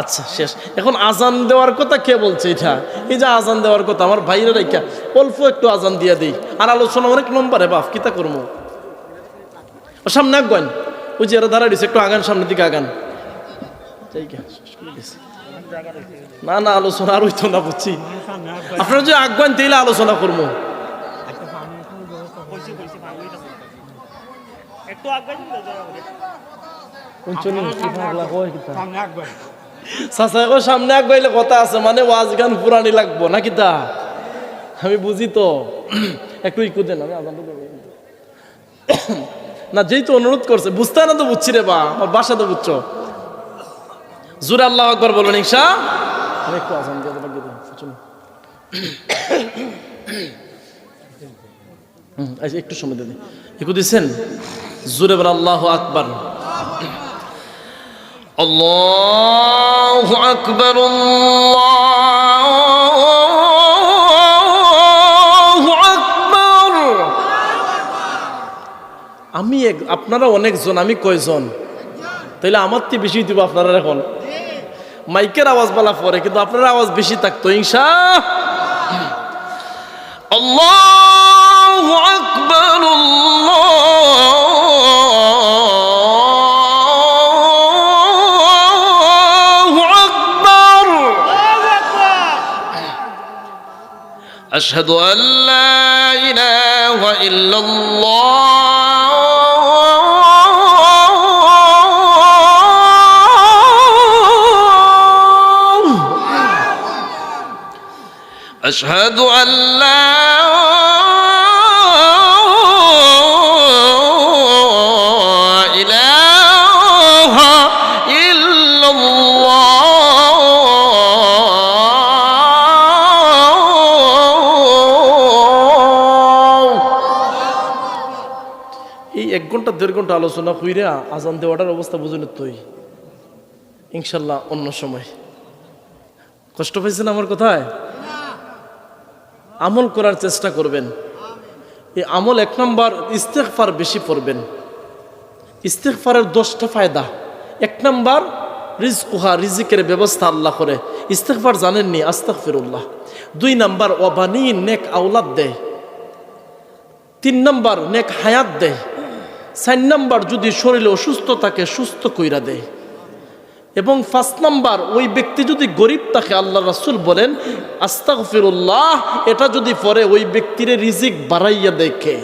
আচ্ছা শেষ। এখন আজান দেওয়ার কথা কে বলছে? এটা এই যে আজান দেওয়ার কথা, আমার ভাইরা রেখা অল্প একটু আজান দিয়ে দিই, আর আলোচনা অনেক নম্বরে বাপ কিতা করবো। সামনে আগান, ওই যে এরা দাঁড়ায় দিচ্ছে, একটু আগান, সামনের দিকে আগান। না না, আলোচনা আর হইতো না, বুঝছি। আপনারা যে আগান দিলে আলোচনা করবো। সামনে আগাইলে কথা আছে, মানে ওয়াজ গান পুরানি লাগবো নাকি? তা আমি বুঝি তো, একটু ইকু দেন, আমি আজান না, যেই তো অনুরোধ করছে, বুঝতে না তো বুঝছি রে বা, আমার বাসা তো বুঝছো। জোরে আল্লাহু আকবার বলবেন ইনশা। আমি একটু আজান দিয়ে দেবো, একটু সময় দিন, একটু দিচ্ছেন। জোরে বল আল্লাহু আকবার। আল্লাহু আকবার, আল্লাহু আকবার। আমি আপনারা অনেকজন, আমি কয়জন? তাইলে আমার তো বেশি দিব আপনারা। এখন মাইকের আওয়াজ বলা পরে, কিন্তু আপনার আওয়াজ বেশি থাকতো ইনশা। আল্লাহু আকবার, আল্লাহু আকবার। আশহাদু আল্লা ইলাহা ইল্লাল্লাহ আশহাদু আল্লা ইলাহা ইল্লাল্লাহ। এই 1 ঘন্টা 1.5 ঘন্টা আলোচনা কইরা আজান দেওয়াটার অবস্থা বুঝুন তুই, ইনশাল্লাহ অন্য সময়। কষ্ট পাইছেন আমার কথায়? আমল করার চেষ্টা করবেন। এই আমল 1 নম্বর ইস্তেগফার বেশি পড়বেন। ইস্তেগফারের 10টা ফায়দা। 1 নম্বর রিজকুহা, রিজিকের ব্যবস্থা আল্লাহ করে। ইস্তেগফার জানেননি? আস্তাগফিরুল্লাহ। 2 নম্বর ওয়াবানি, নেক আওলাদ দেয়। 3 নম্বর নেক হায়াত দেয়। 4 নম্বর যদি শরীরে অসুস্থ থাকে সুস্থ কইরা দেয়। এবং 5 নম্বর ওই ব্যক্তি যদি গরিব থাকে, আল্লাহ রাসূল বলেন আস্তাগফিরুল্লাহ এটা যদি পড়ে ওই ব্যক্তির রিজিক বাড়াইয়া দেখে।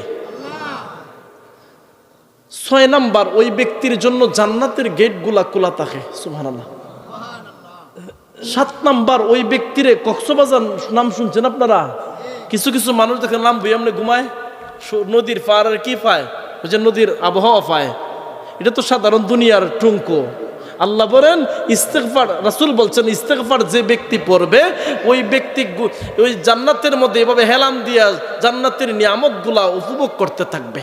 6 নম্বর ওই ব্যক্তির জন্য জান্নাতের গেটগুলা খোলা থাকে, সুবহানাল্লাহ। 7 নম্বর ওই ব্যক্তির কক্সবাজার নাম শুনছেন আপনারা? কিছু কিছু মানুষ দেখেন নাম বই এমনি ঘুমায়, নদীর পার আর কি পায়, ওই যে নদীর আবহাওয়া পায়। এটা তো সাধারণ দুনিয়ার টুঙ্কো। আল্লাহ বলেন ইস্তেগফার, রাসূল বলছেন ইস্তেগফার যে ব্যক্তি পড়বে ওই ব্যক্তি ওই জান্নাতের মধ্যে এভাবে হেলান দিয়া জান্নাতের নিয়ামতগুলা উপভোগ করতে থাকবে।